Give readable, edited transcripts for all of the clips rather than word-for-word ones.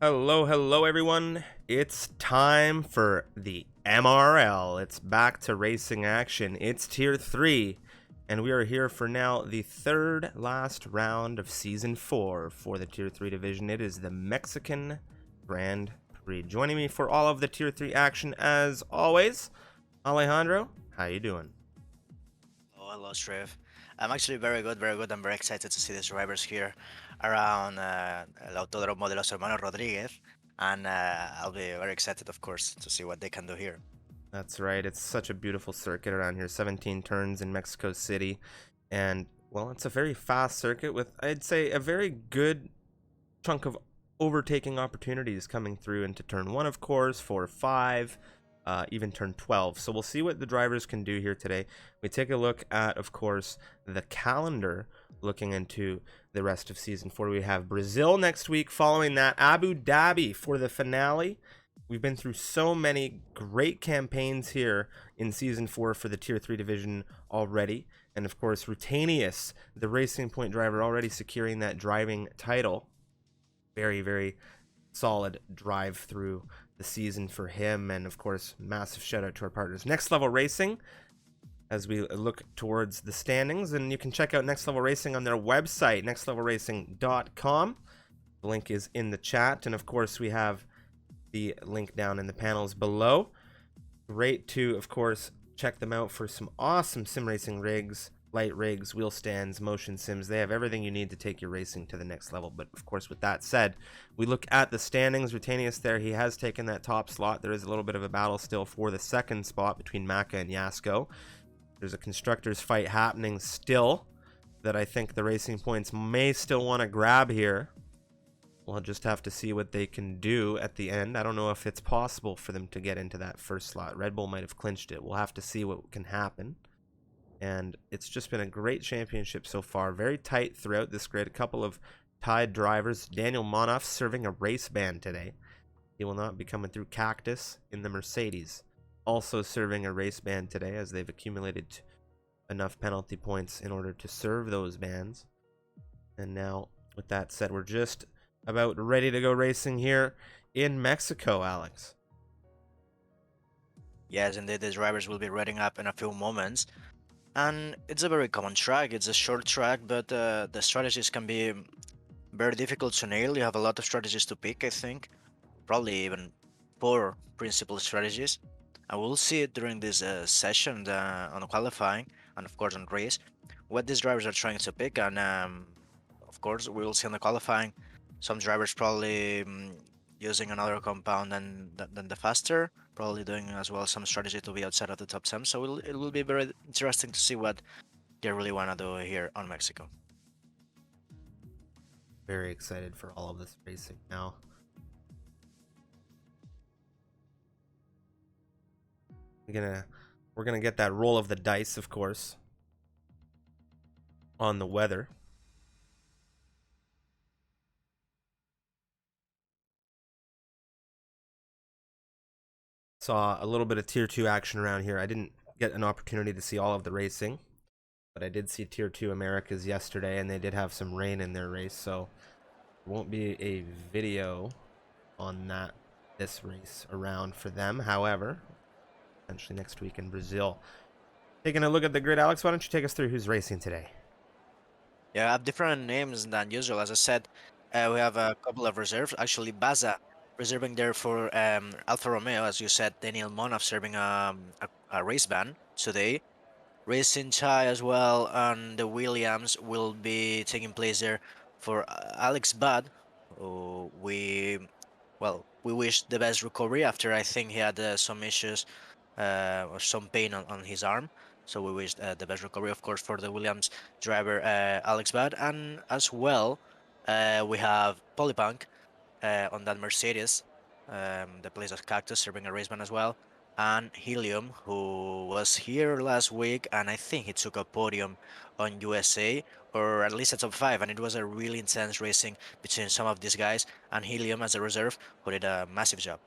Hello everyone. It's time for the MRL. It's back to racing action. It's Tier 3, and we are here for now the third last round of Season 4 for the Tier 3 division. It is the Mexican Grand Prix. Joining me for all of the Tier 3 action, as always, Alejandro. How you doing? Hello, Trev. I'm actually very good, very good. I'm very excited to see these drivers here around El Autódromo de los Hermanos Rodríguez, and I'll be very excited, of course, to see what they can do here. That's right. It's such a beautiful circuit around here. 17 turns in Mexico City. And, well, it's a very fast circuit with, I'd say, a very good chunk of overtaking opportunities coming through into turn 1, of course, 4, 5, even turn 12. So we'll see what the drivers can do here today. We take a look at, of course, the calendar looking into the rest of Season 4. We have Brazil next week, following that Abu Dhabi for the finale. We've been through so many great campaigns here in Season 4 for the Tier 3 division already. And of course, Rutanius, the Racing Point driver, already securing that driving title. Very, very solid drive through the season for him. And of course, massive shout out to our partners, Next Level Racing, as we look towards the standings. And you can check out Next Level Racing on their website, nextlevelracing.com. The link is in the chat. And of course, we have the link down in the panels below. Great to, of course, check them out for some awesome sim racing rigs, light rigs, wheel stands, motion sims. They have everything you need to take your racing to the next level. But of course, with that said, we look at the standings. Rutanius there, he has taken that top slot. There is a little bit of a battle still for the second spot between Maka and Yasko. There's a constructors fight happening still that I think the Racing Points may still want to grab here. We'll just have to see what they can do at the end. I don't know if it's possible for them to get into that first slot. Red Bull might have clinched it. We'll have to see what can happen. And it's just been a great championship so far. Very tight throughout this grid. A couple of tied drivers. Daniel Monoff serving a race ban today. He will not be coming through Cactus in the Mercedes. Also serving a race ban today, as they've accumulated enough penalty points in order to serve those bans. And now, with that said, we're just about ready to go racing here in Mexico, Alex. Yes, indeed, the drivers will be reading up in a few moments. And it's a very common track. It's a short track, but the strategies can be very difficult to nail. You have a lot of strategies to pick, I think. Probably even 4 principal strategies. And we'll see it during this session on qualifying and, of course, on race what these drivers are trying to pick. And of course, we will see on the qualifying some drivers probably using another compound than the faster, probably doing as well some strategy to be outside of the top 10. So it will be very interesting to see what they really want to do here on Mexico. Very excited for all of this racing now. We're gonna get that roll of the dice, of course, on the weather. Saw a little bit of Tier 2 action around here. I didn't get an opportunity to see all of the racing, but I did see Tier 2 Americas yesterday, and they did have some rain in their race, so there won't be a video on this race around for them. However, potentially next week in Brazil. Taking a look at the grid, Alex, why don't you take us through who's racing today? Yeah, I have different names than usual. As I said, we have a couple of reserves. Actually, Baza reserving there for Alfa Romeo, as you said. Daniel Monaf serving a race ban today. Racing Chai as well, and the Williams will be taking place there for Alex Bad. Who we wish the best recovery after I think he had some issues or some pain on his arm. So we wish the best recovery, of course, for the Williams driver Alex Bad, and as well we have Polypunk on that Mercedes, the place of Cactus serving a race ban as well, and Helium, who was here last week, and I think he took a podium on USA, or at least a top 5, and it was a really intense racing between some of these guys, and Helium as a reserve, who did a massive job.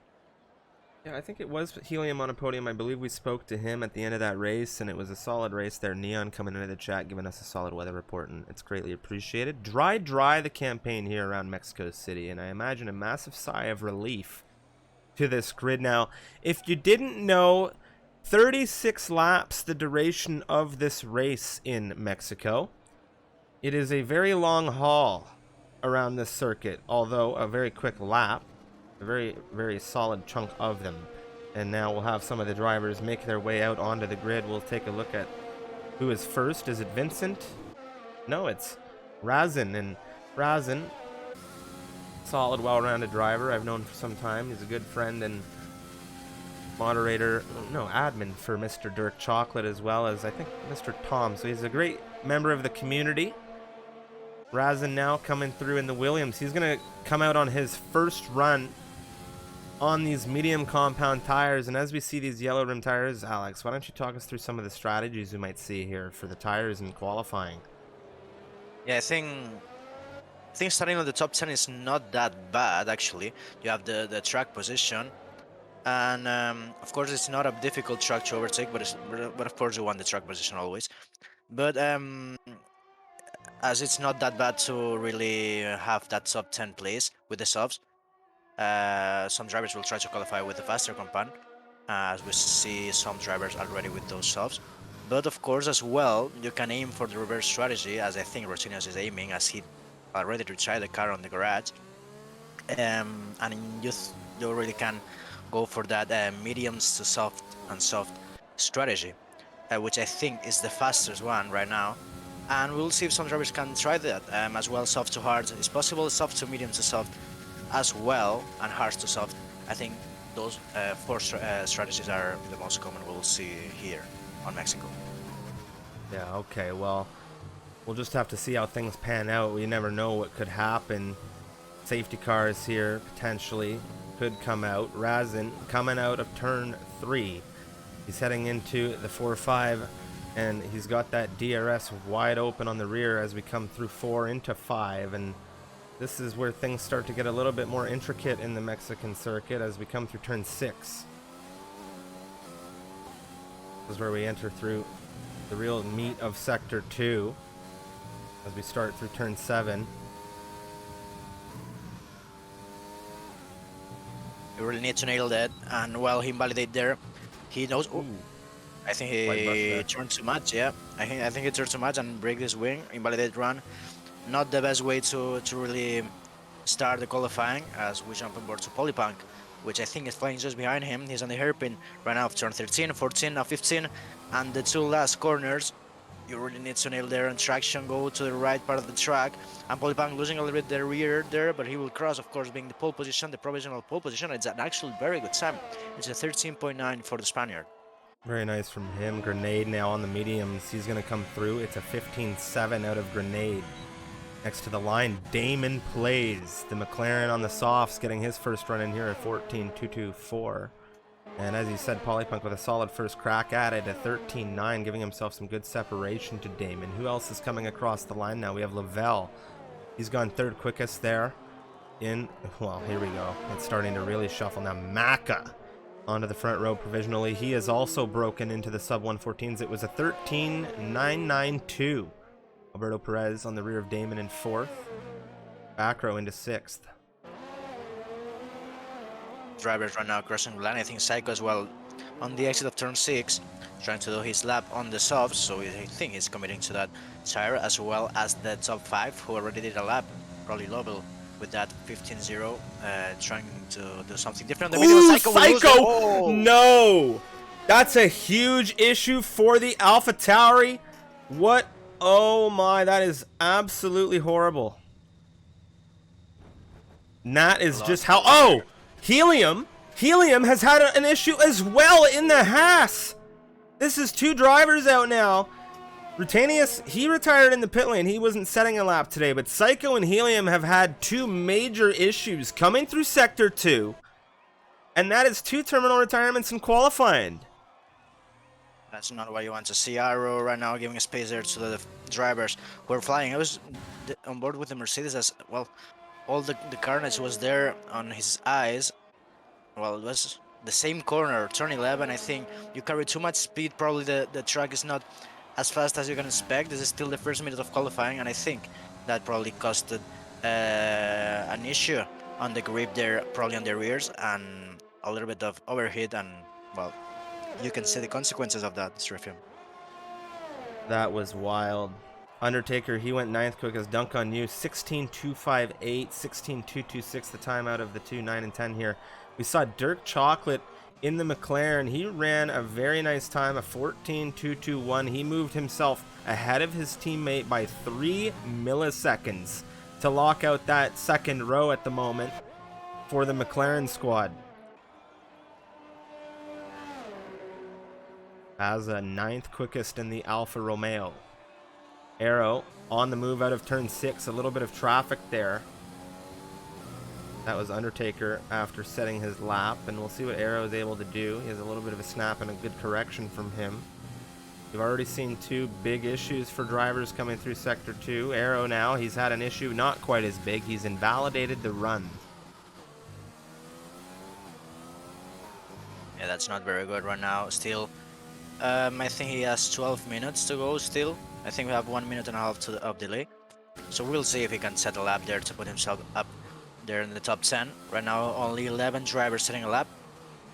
Yeah, I think it was Helium on a podium. I believe we spoke to him at the end of that race, and it was a solid race there. Neon coming into the chat, giving us a solid weather report, and it's greatly appreciated. Dry the campaign here around Mexico City, and I imagine a massive sigh of relief to this grid. Now, if you didn't know, 36 laps the duration of this race in Mexico. It is a very long haul around this circuit, although a very quick lap. A very, very solid chunk of them. And now we'll have some of the drivers make their way out onto the grid. We'll take a look at who is first. Is it Vincent? No, it's Razin. And Razin, solid, well-rounded driver I've known for some time. He's a good friend and moderator, no, admin for Mr. Dirk Chocolate, as well as, I think, Mr. Tom. So he's a great member of the community. Razin now coming through in the Williams. He's going to come out on his first run on these medium compound tires. And as we see these yellow rim tires, Alex, why don't you talk us through some of the strategies we might see here for the tires in qualifying? Yeah, I think starting on the top 10 is not that bad, actually. You have the track position, and of course it's not a difficult track to overtake, but of course you want the track position always. But as it's not that bad to really have that top 10 place with the subs, some drivers will try to qualify with the faster compound, as we see some drivers already with those subs. But of course, as well, you can aim for the reverse strategy, as I think Rosinius is aiming, as he already retired the car on the garage. And you really can go for that mediums to soft and soft strategy, which I think is the fastest one right now. And we'll see if some drivers can try that as well. Soft to hard is possible, soft to medium to soft as well, and hard to soft. I think those four strategies are the most common we'll see here on Mexico. Yeah, okay, well, we'll just have to see how things pan out. We never know what could happen. Safety cars here, potentially, could come out. Razin coming out of turn 3. He's heading into the 4-5, and he's got that DRS wide open on the rear as we come through 4 into 5, and this is where things start to get a little bit more intricate in the Mexican circuit as we come through turn 6. This is where we enter through the real meat of Sector 2 as we start through turn 7. You really need to nail that, and while he invalidated there, he knows. Oh, I think he turned too much. Yeah, I think he turned too much and break this wing. Invalidated run, not the best way to really start the qualifying, as we jump on board to Polypunk, which I think is flying just behind him. He's on the hairpin right now of turn 13, 14, now 15, and the 2 last corners. You really need to nail there, and traction go to the right part of the track, and Polypunk losing a little bit the rear there, but he will cross, of course, being the pole position, the provisional pole position. It's an actually very good time. It's a 13.9 for the Spaniard. Very nice from him. Grenade now on the mediums. He's going to come through. It's a 15.7 out of Grenade. Next to the line, Damon Plays. The McLaren on the softs getting his first run in here at 14.224. And as you said, Polypunk with a solid first crack at it at 13.9, giving himself some good separation to Damon. Who else is coming across the line now? We have Lavelle. He's gone third quickest there. Well, here we go. It's starting to really shuffle now. Maka onto the front row provisionally. He has also broken into the sub 114s. It was a 13.992. Alberto Perez on the rear of Damon in 4th. Back row into 6th. Drivers right now crossing the line. I think Psycho as well on the exit of turn 6, trying to do his lap on the softs, so I think he's committing to that tire, as well as the top 5 who already did a lap, probably Lovell with that 15.0, trying to do something different. Ooh, Psycho! Oh. No! That's a huge issue for the AlphaTauri. What? Oh my, that is absolutely horrible. And that is just how... Oh! Helium has had an issue as well in the Haas. This is 2 drivers out now. Rutanius, he retired in the pit lane. He wasn't setting a lap today, but Psycho and Helium have had 2 major issues coming through Sector 2. And that is 2 terminal retirements in qualifying. That's not what you want to see. Arrow right now giving space there to the drivers who are flying. I was on board with the Mercedes as well. All the carnage was there on his eyes. Well, it was the same corner, turn 11, I think you carry too much speed. Probably the track is not as fast as you can expect. This is still the first minute of qualifying, and I think that probably costed an issue on the grip there, probably on the rears, and a little bit of overheat. And well, you can see the consequences of that, Seraphim. That was wild. Undertaker, he went 9th quickest. Dunk on you, 16.258, 16.226, the time out of the 2, 9 and 10 here. We saw Dirk Chocolate in the McLaren. He ran a very nice time, a 14.221. He moved himself ahead of his teammate by 3 milliseconds to lock out that second row at the moment for the McLaren squad. As a 9th quickest in the Alfa Romeo. Arrow on the move out of turn 6. A little bit of traffic there. That was Undertaker after setting his lap, and we'll see what Arrow is able to do. He has a little bit of a snap and a good correction from him. We've already seen 2 big issues for drivers coming through Sector 2. Arrow now, he's had an issue not quite as big. He's invalidated the run. Yeah, that's not very good right now. Still, I think he has 12 minutes to go still. I think we have 1 minute and a half of delay. So we'll see if he can set a lap there to put himself up there in the top 10. Right now, only 11 drivers setting a lap.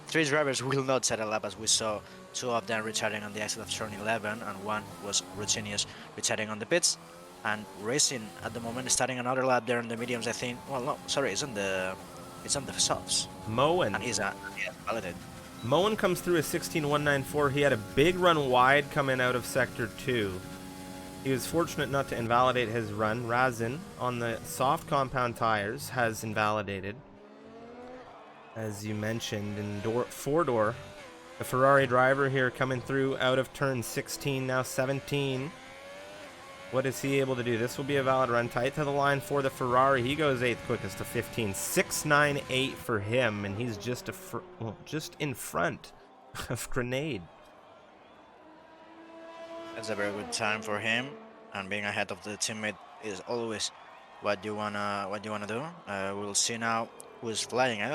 3 drivers will not set a lap, as we saw 2 of them retiring on the exit of turn 11, and 1 was Routinius retiring on the pits. And Racing at the moment is starting another lap there in the mediums, I think. Well, no, sorry, it's on the softs. Moen. And he's validated. Moen comes through a 16.194. He had a big run wide coming out of Sector 2. He was fortunate not to invalidate his run. Razin on the soft compound tires has invalidated. As you mentioned, in 4-door, the Ferrari driver here coming through out of turn 16, now 17. What is he able to do? This will be a valid run. Tight to the line for the Ferrari. He goes 8th quickest to 15. 6.98 for him, and he's just just in front of Grenade. That's a very good time for him, and being ahead of the teammate is always what you wanna do. We'll see now who's flying. I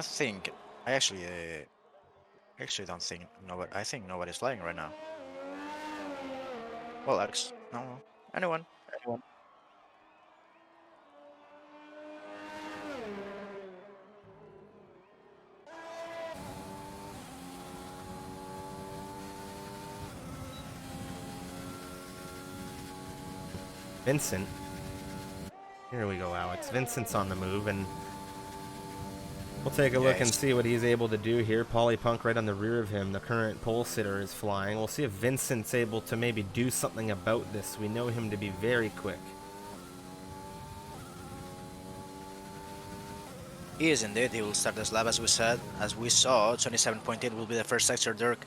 actually don't think nobody. I think nobody's flying right now. Well, Alex, no, anyone. Vincent. Here we go, Alex. Vincent's on the move, and we'll take a look and see what he's able to do here. Polly Punk right on the rear of him. The current pole sitter is flying. We'll see if Vincent's able to maybe do something about this. We know him to be very quick. He is indeed. He will start this lap, as we saw. 27.8 will be the first sector. Dirk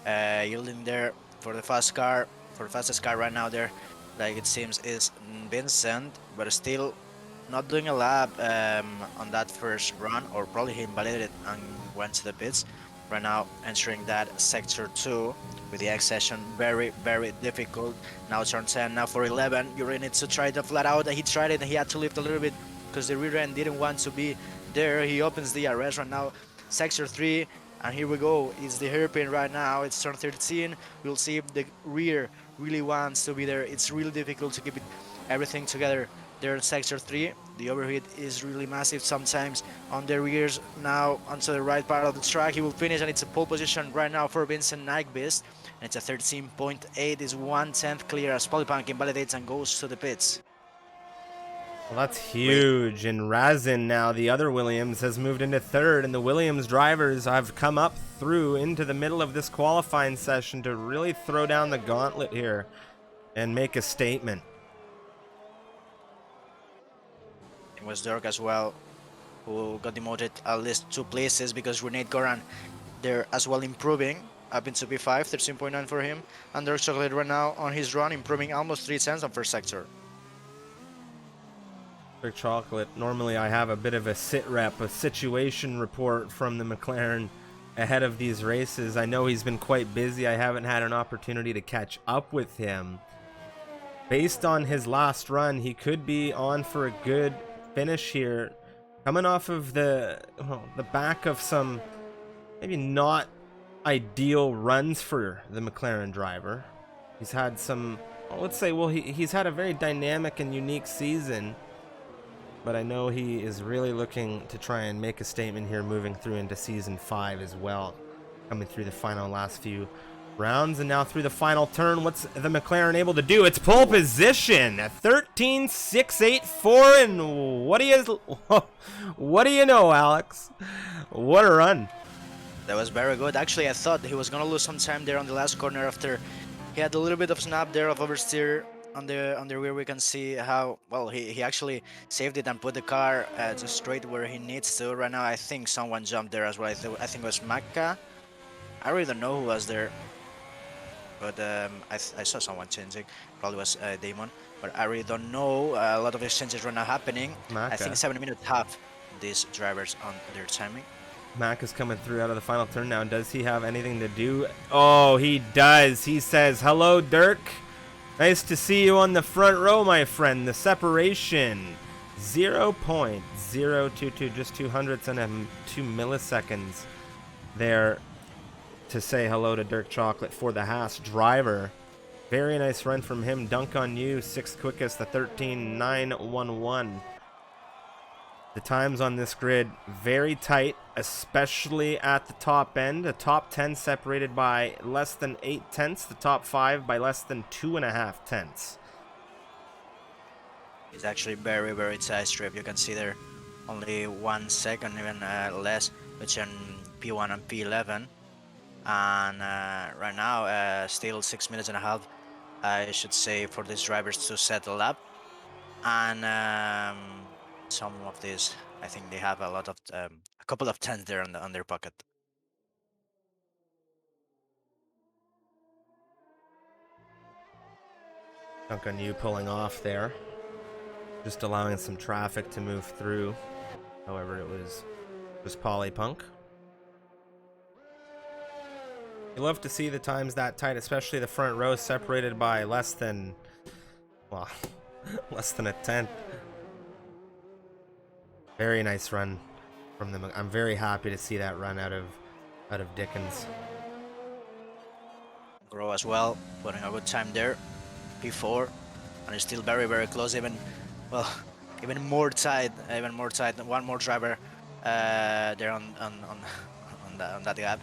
yielding there for the fastest car right now there. Like it seems is Vincent, but still not doing a lap on that first run, or probably he invalidated and went to the pits. Right now entering that sector 2 with the X session, very difficult. Now turn 10, now for 11, you really need to try the flat out. He tried it and he had to lift a little bit because the rear end didn't want to be there. He opens the arrest right now, sector 3, and here we go. It's the hairpin right now. It's turn 13. We'll see if the rear really wants to be there. It's really difficult to keep everything together there in sector 3. The overheat is really massive sometimes on the rears. Now onto the right part of the track. He will finish, and it's a pole position right now for Vincent Nyquist. And it's a 13.8. Is 1/10 clear as Polypunk invalidates and goes to the pits. Well, that's huge. And Razin now, the other Williams, has moved into 3rd, and the Williams drivers have come up through into the middle of this qualifying session to really throw down the gauntlet here and make a statement. It was Dirk as well, who got demoted at least 2 places because Renate Goran, they're as well improving up into P5, 13.9 for him. And Dirk Chocolate right now on his run, improving almost 3 cents on first sector. Dirk Chocolate, normally I have a bit of a sit rep, a situation report from the McLaren ahead of these races. I know he's been quite busy. I haven't had an opportunity to catch up with him. Based on his last run, he could be on for a good finish here. Coming off of the back of some maybe not ideal runs for the McLaren driver. He's had some, well, let's say, well, he's had a very dynamic and unique season, but I know he is really looking to try and make a statement here moving through into season 5 as well, coming through the final last few rounds. And now through the final turn, what's the McLaren able to do? It's pole position at 13.684, and what do you know, Alex? What a run. That was very good. Actually, I thought he was gonna lose some time there on the last corner after he had a little bit of snap there of oversteer on the rear. We can see how well he actually saved it and put the car just straight where he needs to. Right now, I think someone jumped there as well. I think it was Maka. I really don't know who was there, but I saw someone changing. Probably was Damon, but I really don't know. A lot of exchanges right now happening. Maka. I think 7 minutes half these drivers on their timing. Mac is coming through out of the final turn now. Does he have anything to do? Oh, he does. He says, hello, Dirk. Nice to see you on the front row, my friend. The separation, 0.022, just 2 milliseconds there to say hello to Dirk Chocolate for the Haas driver. Very nice run from him. Dunk on you, 6th quickest, the 13.911. The times on this grid very tight, especially at the top end. The top 10 separated by less than 8 tenths. The top 5 by less than 2.5 tenths. It's actually very, very tight strip. You can see there only 1 second, even less, between P1 and P11. And right now, still 6 minutes and a half, I should say, for these drivers to settle up. And some of these, I think they have a couple of tenths there on their pocket. Dunk on you pulling off there. Just allowing some traffic to move through. However, it was Polypunk. You love to see the times that tight, especially the front row separated by less than, well, less than a tenth. Very nice run from them. I'm very happy to see that run out of Dickens. Grow as well, putting a good time there. P4, and it's still very, very close. Even more tight. One more driver there on that gap,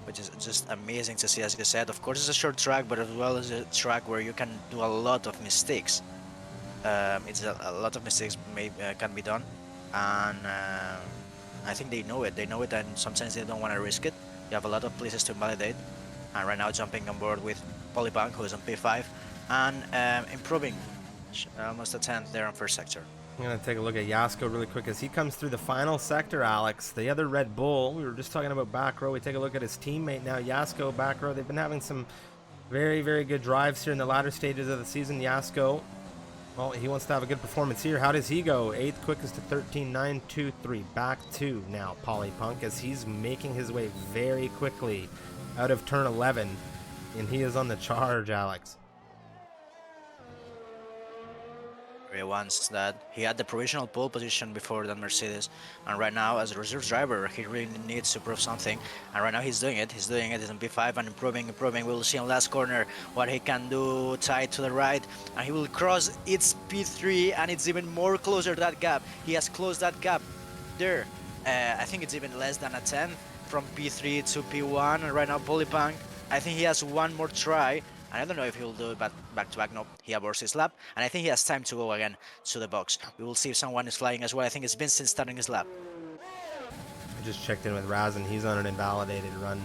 which is just amazing to see. As you said, of course, it's a short track, but as well as a track where you can do a lot of mistakes. It's a lot of mistakes can be done, and I think they know it. They know it, and sometimes they don't want to risk it. You have a lot of places to validate, and right now jumping on board with Polypunk, who is on P5, and improving almost a tenth there on first sector. I'm going to take a look at Yasko really quick as he comes through the final sector, Alex. The other Red Bull, we were just talking about back row. We take a look at his teammate now, Yasko, back row. They've been having some very, very good drives here in the latter stages of the season. Yasko, well, he wants to have a good performance here. How does he go? 8th quickest to 13.923. Back to now Polypunk as he's making his way very quickly out of turn 11. And he is on the charge, Alex. He wants that. He had the provisional pole position before that Mercedes, and right now as a reserve driver he really needs to prove something, and right now he's doing it. He's on P5 and improving. We'll see on last corner what he can do, tight to the right, and he will cross. It's P3 and it's even more closer to that gap. He has closed that gap there. I think it's even less than a 10 from P3 to P1, and right now Polypunk, I think he has one more try. And I don't know if he'll do it back to back. No, he aborts his lap. And I think he has time to go again to the box. We will see if someone is flying as well. I think it's Vincent starting his lap. I just checked in with Raz, and he's on an invalidated run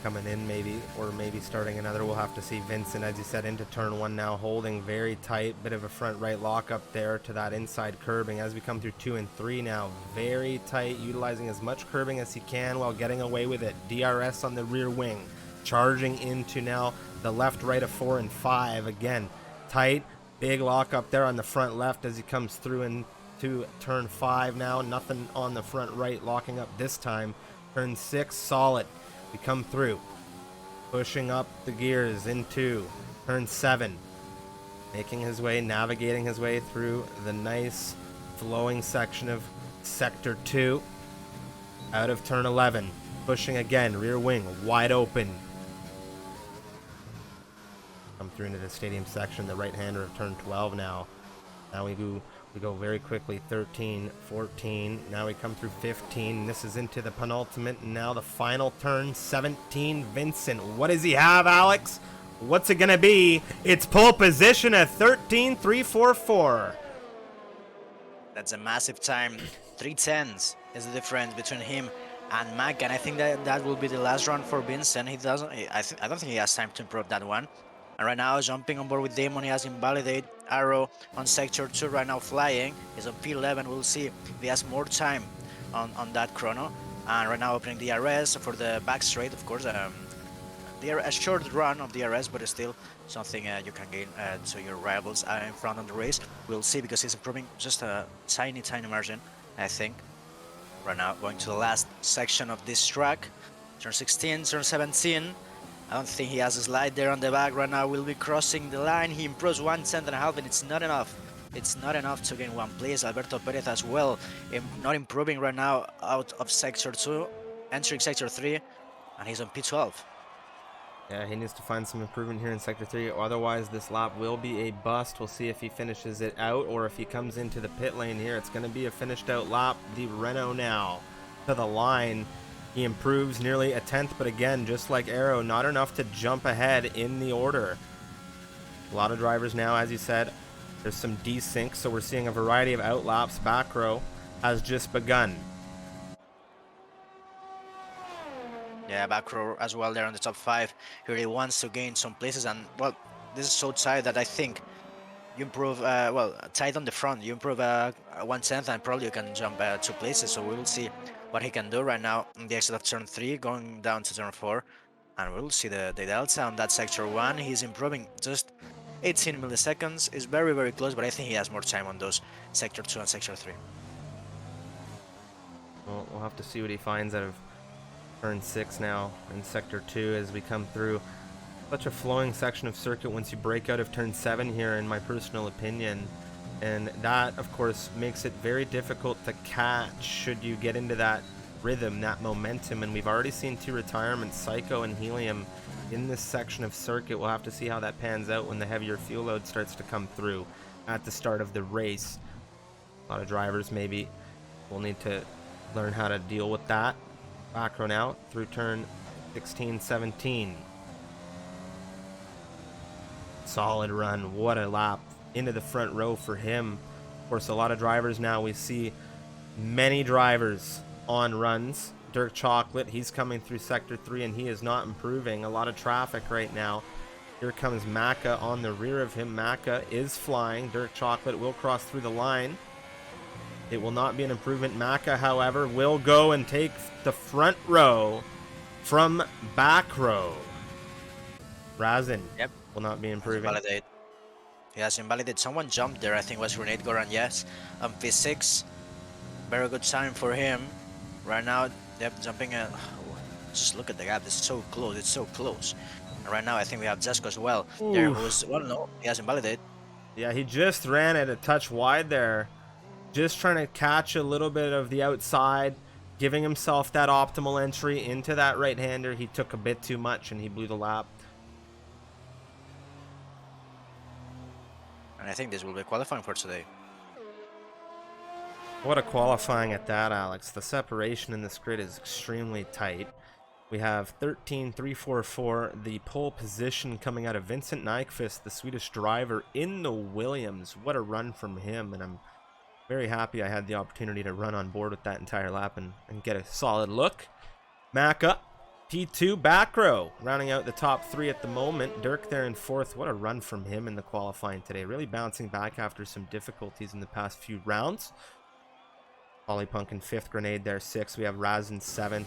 coming in maybe, or maybe starting another. We'll have to see. Vincent, as you said, into turn 1 now, holding very tight. Bit of a front right lock up there to that inside curbing. As we come through 2 and 3 now, very tight, utilizing as much curbing as he can while getting away with it. DRS on the rear wing. Charging into now the left right of 4 and 5. Again, tight, big lock up there on the front left as he comes through into turn 5 now. Nothing on the front right locking up this time. Turn 6, solid. We come through. Pushing up the gears into turn 7. Making his way, navigating his way through the nice flowing section of sector 2. Out of turn 11. Pushing again, rear wing, wide open. Come through into the stadium section, the right-hander of turn 12 now. Now we go very quickly, 13, 14. Now we come through 15. This is into the penultimate, and now the final turn, 17. Vincent, what does he have, Alex? What's it gonna be? It's pole position at 13.344. That's a massive time. 3 tenths is the difference between him and Mac, and I think that will be the last run for Vincent. He doesn't. I don't think he has time to improve that one. And right now, jumping on board with Damon, he has Invalidate Arrow on Sector 2 right now flying. He's on P11. We'll see if he has more time on that chrono. And right now opening the RS for the back straight, of course. A short run of the RS, but it's still something you can gain to your rivals in front of the race. We'll see, because he's improving just a tiny margin, I think. Right now, going to the last section of this track. Turn 16, turn 17. I don't think he has a slide there on the back. Right now, we'll be crossing the line. He improves 1 tenth and a half, and it's not enough. It's not enough to gain one place. Alberto Perez as well, not improving right now out of Sector 2, entering Sector 3, and he's on P12. Yeah, he needs to find some improvement here in Sector 3. Otherwise, this lap will be a bust. We'll see if he finishes it out or if he comes into the pit lane here. It's going to be a finished out lap. The Renault now to the line. He improves nearly a tenth, but again, just like Arrow, not enough to jump ahead in the order. A lot of drivers now, as you said, there's some desync, so we're seeing a variety of outlaps. Back row has just begun. Yeah, back row as well there on the top 5. He really wants to gain some places, and well, this is so tight that I think you improve, tight on the front, you improve 1 tenth, and probably you can jump 2 places. So we will see what he can do right now in the exit of turn 3, going down to turn 4, and we'll see the delta on that Sector 1. He's improving just 18 milliseconds. Is very close, but I think he has more time on those Sector 2 and Sector 3. Well, we'll have to see what he finds out of turn 6 now in Sector 2 as we come through. Such a flowing section of circuit once you break out of turn 7 here, in my personal opinion. And that, of course, makes it very difficult to catch should you get into that rhythm, that momentum. And we've already seen 2 retirements, Psycho and Helium, in this section of circuit. We'll have to see how that pans out when the heavier fuel load starts to come through at the start of the race. A lot of drivers maybe will need to learn how to deal with that. Back row now through turn 16, 17. Solid run. What a lap into the front row for him. Of course, a lot of drivers now. We see many drivers on runs. Dirk Chocolate, he's coming through Sector 3 and he is not improving. A lot of traffic right now. Here comes Maka on the rear of him. Maka is flying. Dirk Chocolate will cross through the line. It will not be an improvement. Maka, however, will go and take the front row from back row. Razin will not be improving. Invalidate. He has invalidated. Someone jumped there. I think it was Grenade Goran. Yes. P6. Very good time for him. Right now, they're jumping. Just look at the gap. It's so close. It's so close. And right now, I think we have Jesco as well. Ooh. There was, well, no, he has invalidated. Yeah, he just ran it a touch wide there. Just trying to catch a little bit of the outside, giving himself that optimal entry into that right-hander. He took a bit too much and he blew the lap. And I think this will be qualifying for today. What a qualifying at that, Alex. The separation in this grid is extremely tight. We have 13.344, the pole position coming out of Vincent Nyqvist, the Swedish driver in the Williams. What a run from him, and I'm very happy I had the opportunity to run on board with that entire lap and get a solid look. Maka, P2 back row, rounding out the top 3 at the moment. Dirk there in 4th. What a run from him in the qualifying today. Really bouncing back after some difficulties in the past few rounds. Polypunk in 5th, Grenade there 6th. We have Raz in 7th.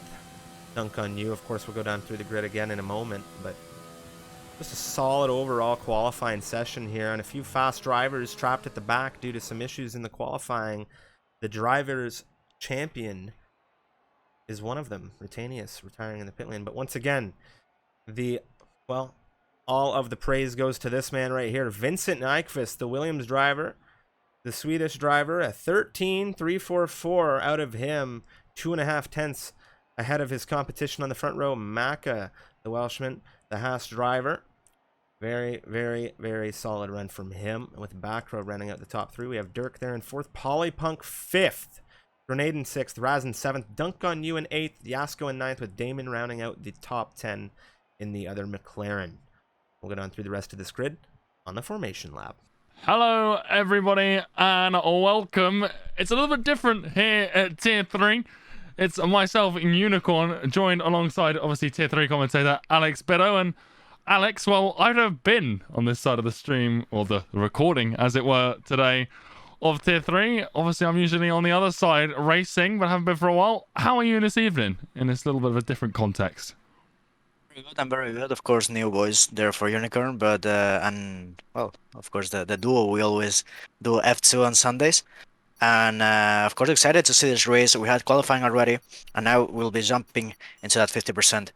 Dunk on you. Of course, we'll go down through the grid again in a moment, but just a solid overall qualifying session here, and a few fast drivers trapped at the back due to some issues in the qualifying. The drivers' champion is one of them, Rutanius, retiring in the pit lane. But once again, all of the praise goes to this man right here, Vincent Nyqvist, the Williams driver, the Swedish driver, a 13.344 out of him, 2.5 tenths Ahead of his competition on the front row, Maka, the Welshman, the Haas driver. Very, very, very solid run from him. With back row running out the top three, we have Dirk there in fourth, Polypunk fifth, Grenade in sixth, Raz in seventh, Dunk on You in eighth, Yasko in ninth, with Damon rounding out the top 10 in the other McLaren. We'll get on through the rest of this grid on the Formation Lab. Hello, everybody, and welcome. It's a little bit different here at Tier 3. It's myself, Unicorn, joined alongside, obviously, Tier 3 commentator Alex Beddoe. And Alex, well, I'd have been on this side of the stream, or the recording, as it were, today of Tier 3. Obviously, I'm usually on the other side racing, but haven't been for a while. How are you this evening, in this little bit of a different context? Very good. I'm very good. Of course, new boys there for Unicorn, but and well, of course, the duo we always do F2 on Sundays, and of course, excited to see this race. We had qualifying already, and now we'll be jumping into that 50%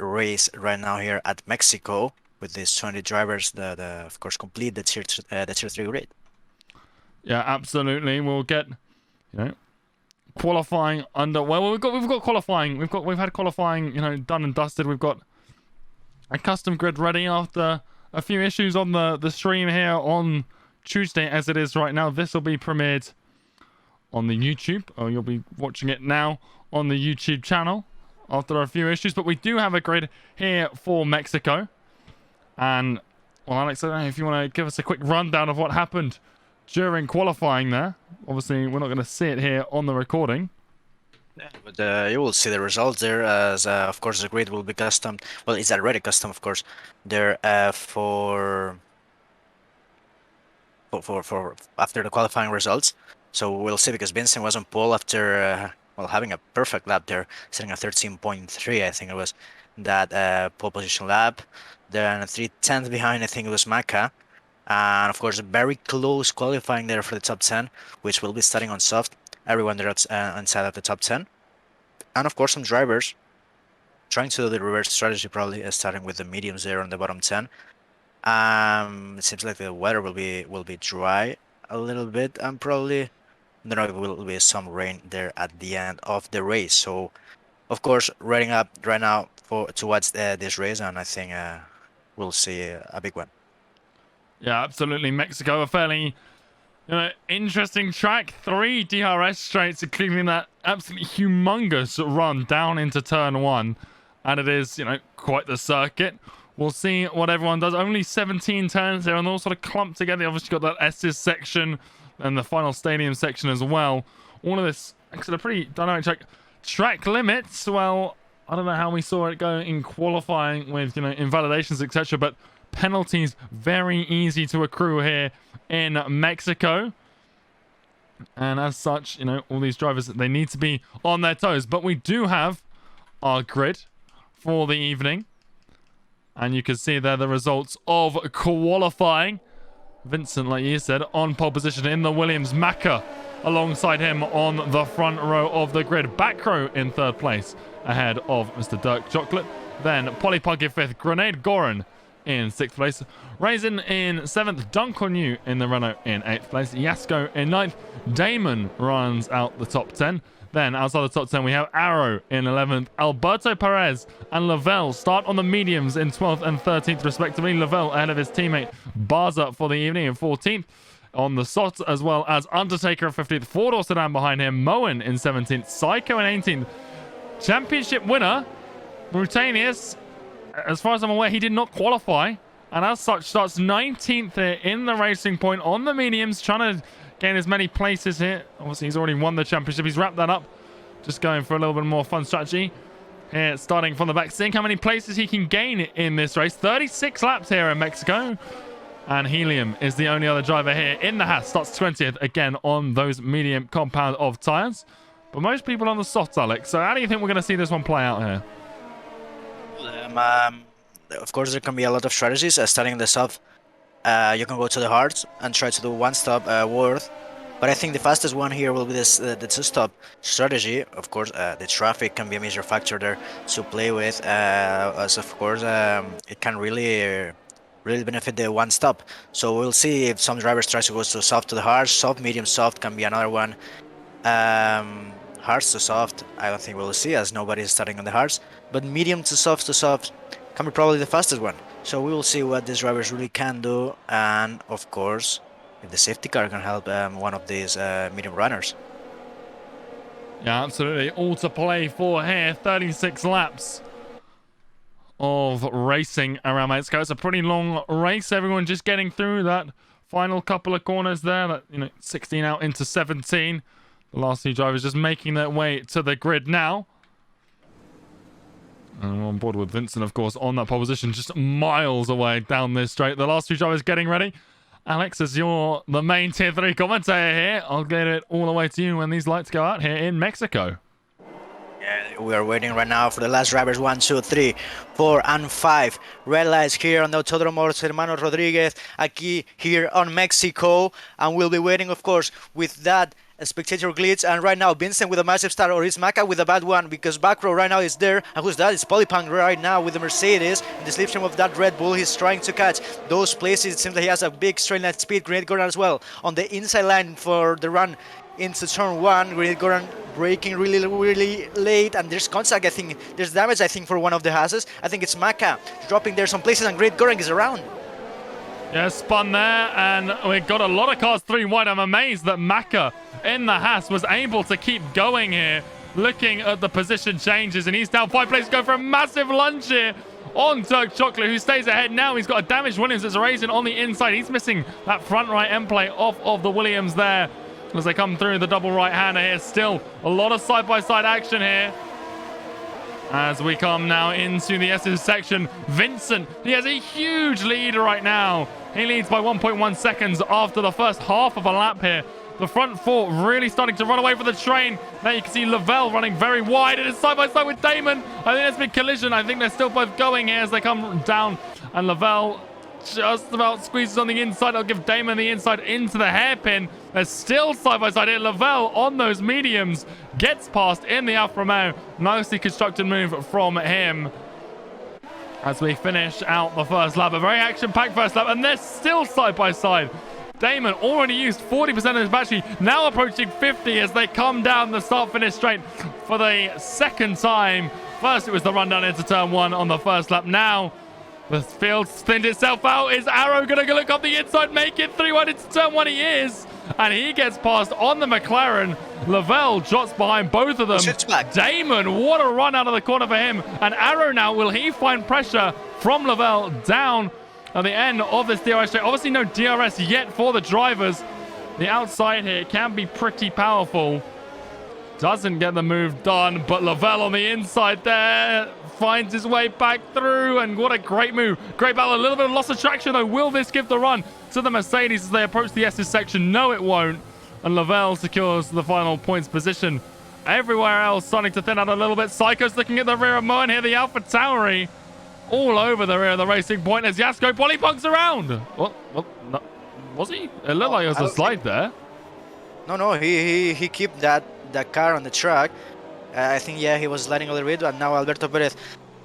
race right now here at Mexico with these 20 drivers that, of course, complete the tier 3 grid. Yeah, absolutely. We'll get, qualifying under. Well, we've got qualifying. We've had qualifying, done and dusted. We've got a custom grid ready after a few issues on the stream here on Tuesday, as it is right now. This will be premiered on the YouTube, or you'll be watching it now on the YouTube channel after a few issues. But we do have a grid here for Mexico, and well, Alex, I don't know if you want to give us a quick rundown of what happened during qualifying there. Obviously, we're not going to see it here on the recording. Yeah, but you will see the results there, as of course the grid will be custom. Well, it's already custom, of course. There for after the qualifying results. So we'll see, because Vincent was on pole after well, having a perfect lap there, sitting at 13.3, I think it was that pole position lap. Then 3/10 behind, I think it was Maka. And of course, a very close qualifying there for the top 10, which will be starting on soft. Everyone there inside of the top 10. And of course, some drivers trying to do the reverse strategy, probably starting with the mediums there on the bottom 10. It seems like the weather will be dry a little bit, and probably, I don't know, it will be some rain there at the end of the race. So, of course, rating up right now towards this race, and I think we'll see a big one. Yeah, absolutely. Mexico, a fairly interesting track. 3 DRS straights, including that absolutely humongous run down into turn 1. And it is, quite the circuit. We'll see what everyone does. Only 17 turns there, and they're all sort of clumped together. Obviously got that Estes section and the final stadium section as well. All of this, actually, a pretty dynamic track. Track limits, well, I don't know how we saw it go in qualifying with, invalidations, etc., but penalties very easy to accrue here in Mexico, and as such, all these drivers, they need to be on their toes. But we do have our grid for the evening, and you can see there the results of qualifying. Vincent, like you said, on pole position in the Williams. Maka alongside him on the front row of the grid. Back row in third place ahead of Mr. Dirk Chocolate. Then Polypug in fifth, Grenade Goran in 6th place, Raisin in 7th, Dunk on You in the Renault in 8th place, Yasko in 9th, Damon runs out the top 10. Then outside the top 10 we have Arrow in 11th, Alberto Perez and Lavelle start on the mediums in 12th and 13th respectively. Lavelle ahead of his teammate Barza for the evening in 14th. On the sots, as well as Undertaker in 15th, Four-door sedan behind him, Moen in 17th, Psycho in 18th. Championship winner, Brutanius, as far as I'm aware, he did not qualify, and as such starts 19th here in the Racing Point on the mediums, trying to gain as many places here. Obviously, he's already won the championship. He's wrapped that up. Just going for a little bit more fun strategy here, starting from the back, seeing how many places he can gain in this race. 36 laps here in Mexico, and Helium is the only other driver here in the Haas. Starts 20th again on those medium compound of tires, but most people on the softs, Alex. So how do you think we're going to see this one play out here? Of course, there can be a lot of strategies. Starting the soft, you can go to the hards and try to do one stop worth. But I think the fastest one here will be this the two-stop strategy. Of course, the traffic can be a major factor there to play with. As of course, it can really benefit the one stop. So we'll see if some drivers try to go to soft to the hard. Soft, medium, soft can be another one. hards to soft, I don't think we'll see, as nobody is starting on the hards. But medium to soft can be probably the fastest one. So we will see what these drivers really can do, and of course, if the safety car can help one of these medium runners. Yeah, absolutely. All to play for here. 36 laps of racing around Mexico. It's a pretty long race. Everyone just getting through that final couple of corners there. That, 16 out into 17. The last two drivers just making their way to the grid now. And we're on board with Vincent, of course, on that pole position, just miles away down this straight. The last two drivers getting ready. Alex, as you're the main Tier 3 commentator here, I'll get it all the way to you when these lights go out here in Mexico. Yeah, we are waiting right now for the last drivers. 1, 2, 3, 4, and 5. Red lights here on the Autódromo Hermano Rodríguez, aquí here on Mexico. And we'll be waiting, of course, with that spectator glitch. And right now, Vincent with a massive start, or is Maca with a bad one, because back row right now is there. And who's that? It's Polypunk right now with the Mercedes. In the slipstream of that Red Bull, he's trying to catch those places. It seems that he has a big straight line speed. Grenade Gordon as well on the inside line for the run into turn 1. Grenade Gordon braking really late, and there's contact. I think there's damage, I think, for one of the Hasses. I think it's Maca dropping there some places, and Grenade Gordon is around. Yeah, spun there, and we got a lot of cars 3 wide. I'm amazed that Maca in the Haas was able to keep going here, looking at the position changes, and he's down 5 places, go for a massive lunge here on Dirk Chocolate, who stays ahead now. He's got a damaged Williams that's racing on the inside. He's missing that front right end plate off of the Williams there as they come through the double right-hander here. Still a lot of side-by-side action here as we come now into the S's section. Vincent, he has a huge lead right now. He leads by 1.1 seconds after the first half of a lap here. The front 4 really starting to run away from the train. Now you can see Lavelle running very wide, and it's side-by-side with Damon. I think there's been collision. I think they're still both going here as they come down, and Lavelle just about squeezes on the inside. I'll give Damon the inside into the hairpin. They're still side-by-side here. Lavelle on those mediums gets past in the Alfa Romeo. Nicely constructed move from him as we finish out the first lap. A very action-packed first lap, and they're still side-by-side. Damon already used 40% of his battery, now approaching 50 as they come down the start-finish straight for the second time. First, it was the run down into turn 1 on the first lap. Now, the field thinned itself out. Is Arrow going to look up the inside, make it 3-1 into turn 1? He is. And he gets past on the McLaren. Lavelle jots behind both of them. Damon, what a run out of the corner for him. And Arrow now, will he find pressure from Lavelle down at the end of this DRS straight? Obviously no DRS yet for the drivers. The outside here can be pretty powerful. Doesn't get the move done, but Lavelle on the inside there finds his way back through, and what a great move. Great battle. A little bit of loss of traction though. Will this give the run to the Mercedes as they approach the S's section? No, it won't. And Lavelle secures the final points position. Everywhere else starting to thin out a little bit. Psycho's looking at the rear of Moen here. The Alpha Tauri all over the rear of the Racing Point as Yasko polypunks around. What? No, was he? It looked like it was a slide there. No, he kept that car on the track. I think, yeah, he was sliding a little bit, but now Alberto Perez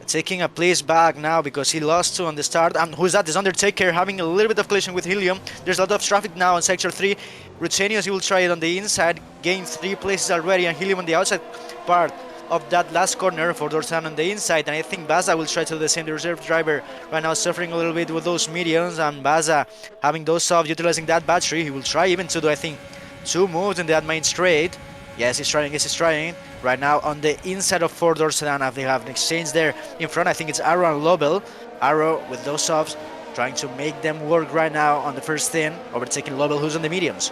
taking a place back now because he lost 2 on the start. And who's that? This Undertaker having a little bit of collision with Helium. There's a lot of traffic now on Sector 3. Rutenius, he will try it on the inside, gain 3 places already, and Helium on the outside part of that last corner for Dorsan on the inside. And I think Baza will try to do the same. The reserve driver right now suffering a little bit with those mediums, and Baza having those soft, utilizing that battery. He will try even to do, I think, 2 moves in that main straight. Yes, he's trying. Yes, he's trying. Right now on the inside of 4-door sedan, they have an exchange there in front. I think it's Arrow and Lobel. Arrow with those softs, trying to make them work right now on the first thin, overtaking Lobel, who's on the mediums.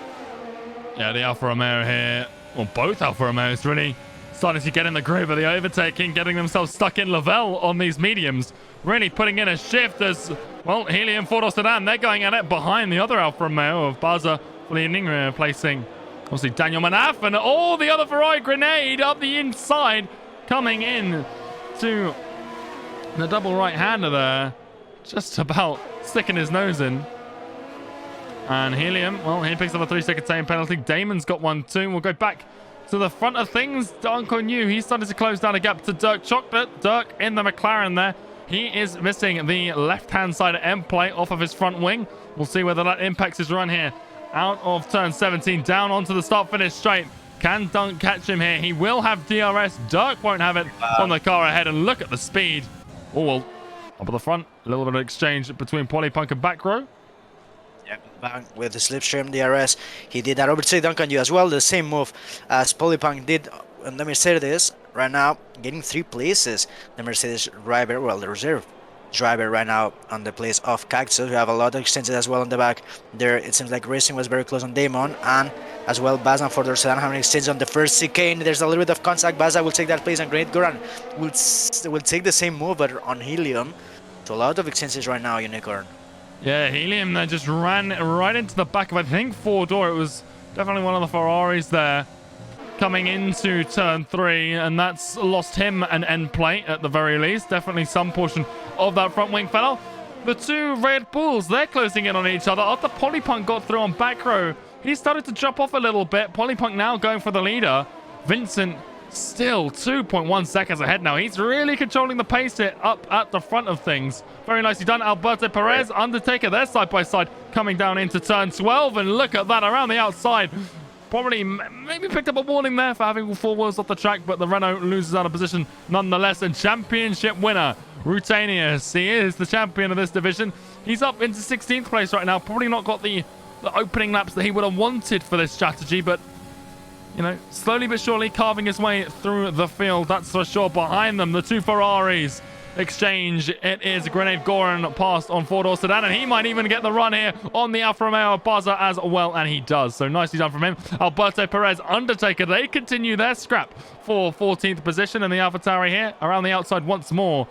Yeah, the Alfa Romeo here, or both Alfa Romeos really starting to get in the groove of the overtaking, getting themselves stuck in Lavelle on these mediums, really putting in a shift as, well, Helium 4-door sedan, they're going at it behind the other Alfa Romeo of Baza for the Ningre, placing obviously Daniel Manaf, and all the other Ferrari Grenade up the inside, coming in to the double right-hander there, just about sticking his nose in. And Helium, well, he picks up a 3-second time penalty. Damon's got one too. We'll go back to the front of things. Darko New, he started to close down a gap to Dirk Chocolate. Dirk in the McLaren there. He is missing the left-hand side end plate off of his front wing. We'll see whether that impacts his run here. Out of turn 17, down onto the start-finish straight. Can Dunk catch him here? He will have DRS. Dirk won't have it on the car ahead. And look at the speed. Oh, well, up at the front. A little bit of exchange between Polypunk and back row. Yeah, bang with the slipstream DRS. He did that overtake dunk on you as well. The same move as Polypunk did on the Mercedes. Right now, getting 3 places. The Mercedes driver, well, the reserve driver right now on the place of Cactus. We have a lot of extensions as well on the back. There, it seems like racing was very close on Damon, and as well Baza and Fordor Sedan having exchange on the first chicane. There's a little bit of contact. Baza will take that place, and Great Goran will take the same move, but on Helium. So a lot of exchanges right now, Unicorn. Yeah, Helium just ran right into the back of, I think, Fordor. It was definitely one of the Ferraris there coming into turn 3, and that's lost him an end plate at the very least. Definitely some portion of that front wing fell off. The 2 Red Bulls, they're closing in on each other. After Polypunk got through on back row, he started to drop off a little bit. Polypunk now going for the leader. Vincent still 2.1 seconds ahead now. He's really controlling the pace here up at the front of things. Very nicely done. Alberto Perez, Undertaker, they're side by side coming down into turn 12. And look at that around the outside. Probably maybe picked up a warning there for having 4 wheels off the track, but the Renault loses out of position nonetheless. And championship winner, Rutanius. He is the champion of this division. He's up into 16th place right now. Probably not got the opening laps that he would have wanted for this strategy, but you know, slowly but surely carving his way through the field, that's for sure. Behind them, the 2 Ferraris exchange. It is Grenade Goran passed on 4-door sedan, and he might even get the run here on the Alfa Romeo Baza as well, and he does. So nicely done from him. Alberto Perez, Undertaker, they continue their scrap for 14th position, and the AlphaTauri here around the outside once more.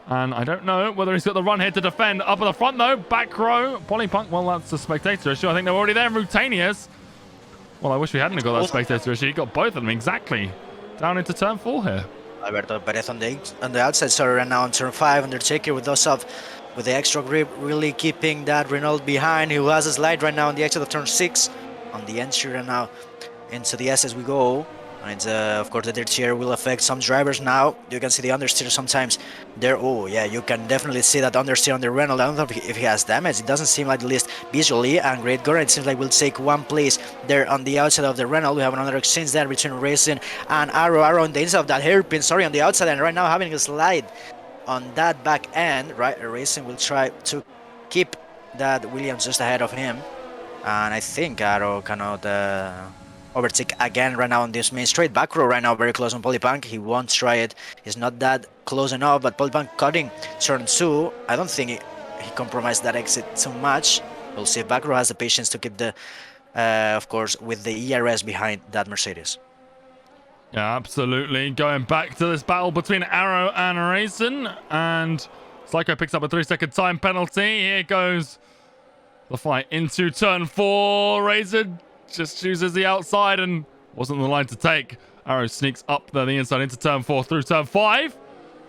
And I don't know whether he's got the run here to defend. Up at the front though, back row, Polypunk, well, that's a spectator issue. I think they're already there. Rutanius, well, I wish we hadn't got that spectator issue. He got both of them exactly down into turn 4 here. Alberto Perez on the outside, sorry, right now on turn 5. Undertaker with those up with the extra grip, really keeping that Renault behind, who has a slide right now on the exit of turn 6. On the entry right now into the S as we go. And it's, of course, the third tier will affect some drivers now. You can see the understeer sometimes there. Oh, yeah, you can definitely see that understeer on the Renault. I don't know if he has damage. It doesn't seem like, at least visually. And Great Goran, it seems like will take 1 place there on the outside of the Renault. We have another exchange there between Racing and Arrow. Arrow on the inside of that hairpin, sorry, on the outside. And right now having a slide on that back end, right? Racing will try to keep that Williams just ahead of him. And I think Arrow cannot overtake again right now on this main straight. Back row right now very close on Polypunk. He won't try it. He's not that close enough, but Polypunk cutting turn 2. I don't think he compromised that exit too much. We'll see if back row has the patience to keep the, of course, with the ERS behind that Mercedes. Yeah, absolutely. Going back to this battle between Arrow and Raisin, and Psycho picks up a 3-second time penalty. Here goes the fight into turn 4. Raisin just chooses the outside and wasn't the line to take. Arrow sneaks up the inside into turn 4 through turn 5.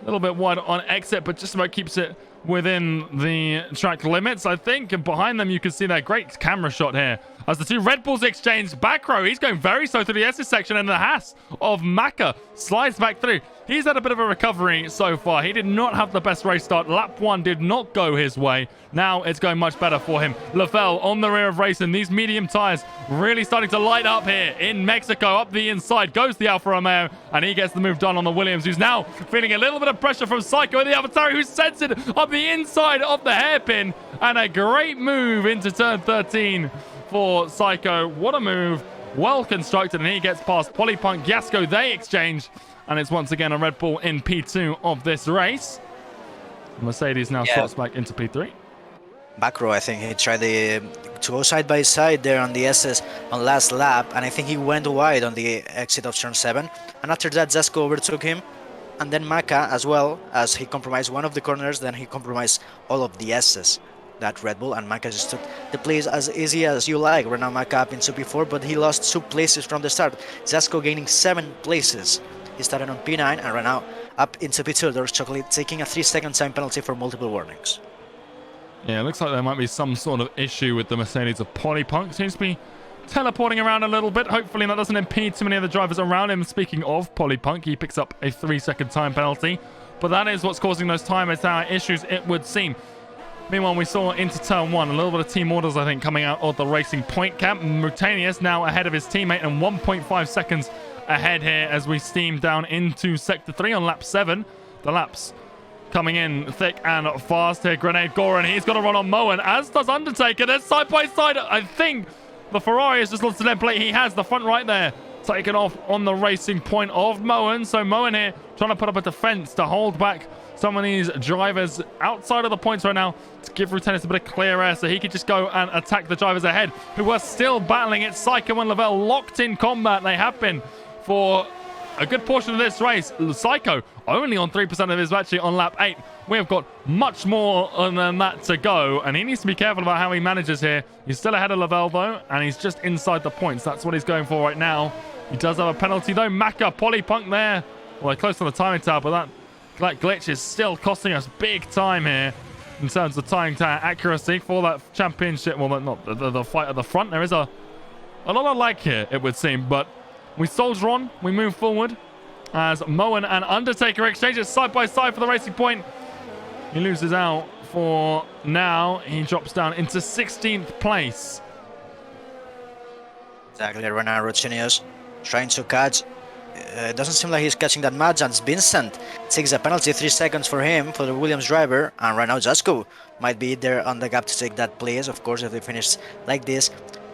A little bit wide on exit, but just about keeps it within the track limits, I think. And behind them, you can see that great camera shot here as the 2 Red Bulls exchange. Back row, he's going very slow through the S's section, and the Haas of Maka slides back through. He's had a bit of a recovery so far. He did not have the best race start. Lap 1 did not go his way. Now it's going much better for him. Lavelle on the rear of Racing. These medium tires really starting to light up here in Mexico. Up the inside goes the Alfa Romeo, and he gets the move done on the Williams, who's now feeling a little bit of pressure from Psycho and the AlphaTauri, who's sends it up the inside of the hairpin. And a great move into turn 13 for Psycho. What a move. Well constructed, and he gets past Polypunk. Yasko, they exchange. And it's once again a Red Bull in P2 of this race. Mercedes now slots back into P3. Back row, I think he tried to go side by side there on the SS on last lap, and I think he went wide on the exit of turn 7. And after that, Zasko overtook him, and then Maka as well, as he compromised one of the corners, then he compromised all of the S's. That Red Bull, and Maka just took the place as easy as you like. Right now Maka up into P4, but he lost 2 places from the start. Zasko gaining 7 places. He started on P9 and right now up into P2. There's Chocolate taking a 3-second time penalty for multiple warnings. Yeah, it looks like there might be some sort of issue with the Mercedes of Polypunk. Seems to be teleporting around a little bit. Hopefully that doesn't impede too many of the drivers around him. Speaking of Polypunk, he picks up a 3-second time penalty. But that is what's causing those time issues, it would seem. Meanwhile, we saw into turn 1 a little bit of team orders, I think, coming out of the Racing Point camp. Mutanius now ahead of his teammate and 1.5 seconds ahead here as we steam down into Sector 3 on lap 7. The laps coming in thick and fast here. Grenade Goran, he's got to run on Moen, as does Undertaker. They're side by side. I think the Ferrari has just lost the lead plate. He has the front right there, taken off on the Racing Point of Moen. So Moen here trying to put up a defense to hold back some of these drivers outside of the points right now to give Rutenis a bit of clear air so he could just go and attack the drivers ahead who are still battling it. Psycho and Lavelle locked in combat. They have been for a good portion of this race. Psycho only on 3% of his battery on lap 8. We have got much more than that to go, and he needs to be careful about how he manages here. He's still ahead of Lavelle though, and he's just inside the points. That's what he's going for right now. He does have a penalty though. Maka, Polypunk there. Well, they're close on the timing tower, but that glitch is still costing us big time here in terms of timing tower accuracy for that championship. Well, not the fight at the front. There is a lot of lag here, it would seem, but we soldier on. We move forward as Moen and Undertaker exchanges side by side for the Racing Point. He loses out for now. He drops down into 16th place. Exactly, Renan Rutinius trying to catch. It doesn't seem like he's catching that much, and Vincent takes a penalty, 3 seconds for him, for the Williams driver, and right now Jasko might be there on the gap to take that place, of course, if they finish like this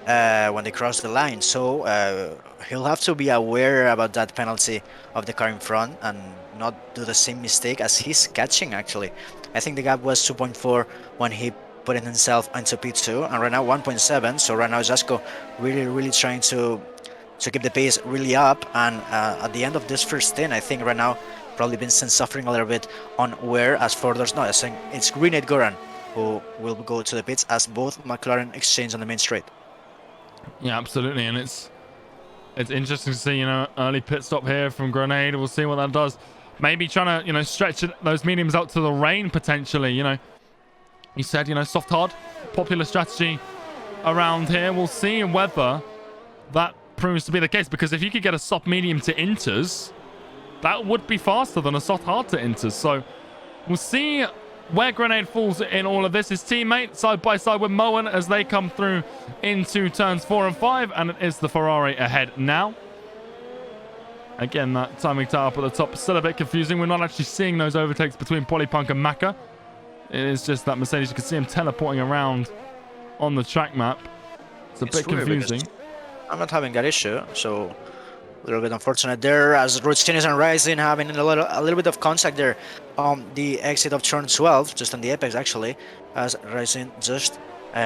when they cross the line. So he'll have to be aware about that penalty of the car in front and not do the same mistake as he's catching, actually. I think the gap was 2.4 when he put it himself into P2, and right now 1.7, so right now Jasko really trying to keep the pace really up, and at the end of this first stint, I think right now probably Vincent suffering a little bit on where, as for there's not, I think it's Grenade Goran who will go to the pits as both McLaren exchange on the main straight. Yeah, absolutely, and it's interesting to see, early pit stop here from Grenade. We'll see what that does. Maybe trying to, stretch those mediums out to the rain potentially. He said, soft hard, popular strategy around here. We'll see whether that proves to be the case, because if you could get a soft medium to inters, that would be faster than a soft hard to inters. So we'll see where Grenade falls in all of this. His teammate side by side with Moen as they come through into turns 4 and 5, and it is the Ferrari ahead now. Again, that timing tower up at the top is still a bit confusing. We're not actually seeing those overtakes between Polypunk and Maka. It is just that Mercedes, you can see him teleporting around on the track map. It's a bit confusing. I'm not having that issue, so a little bit unfortunate there, as Rutinius and Rising having a little bit of contact there on the exit of turn 12, just on the apex actually, as Rising just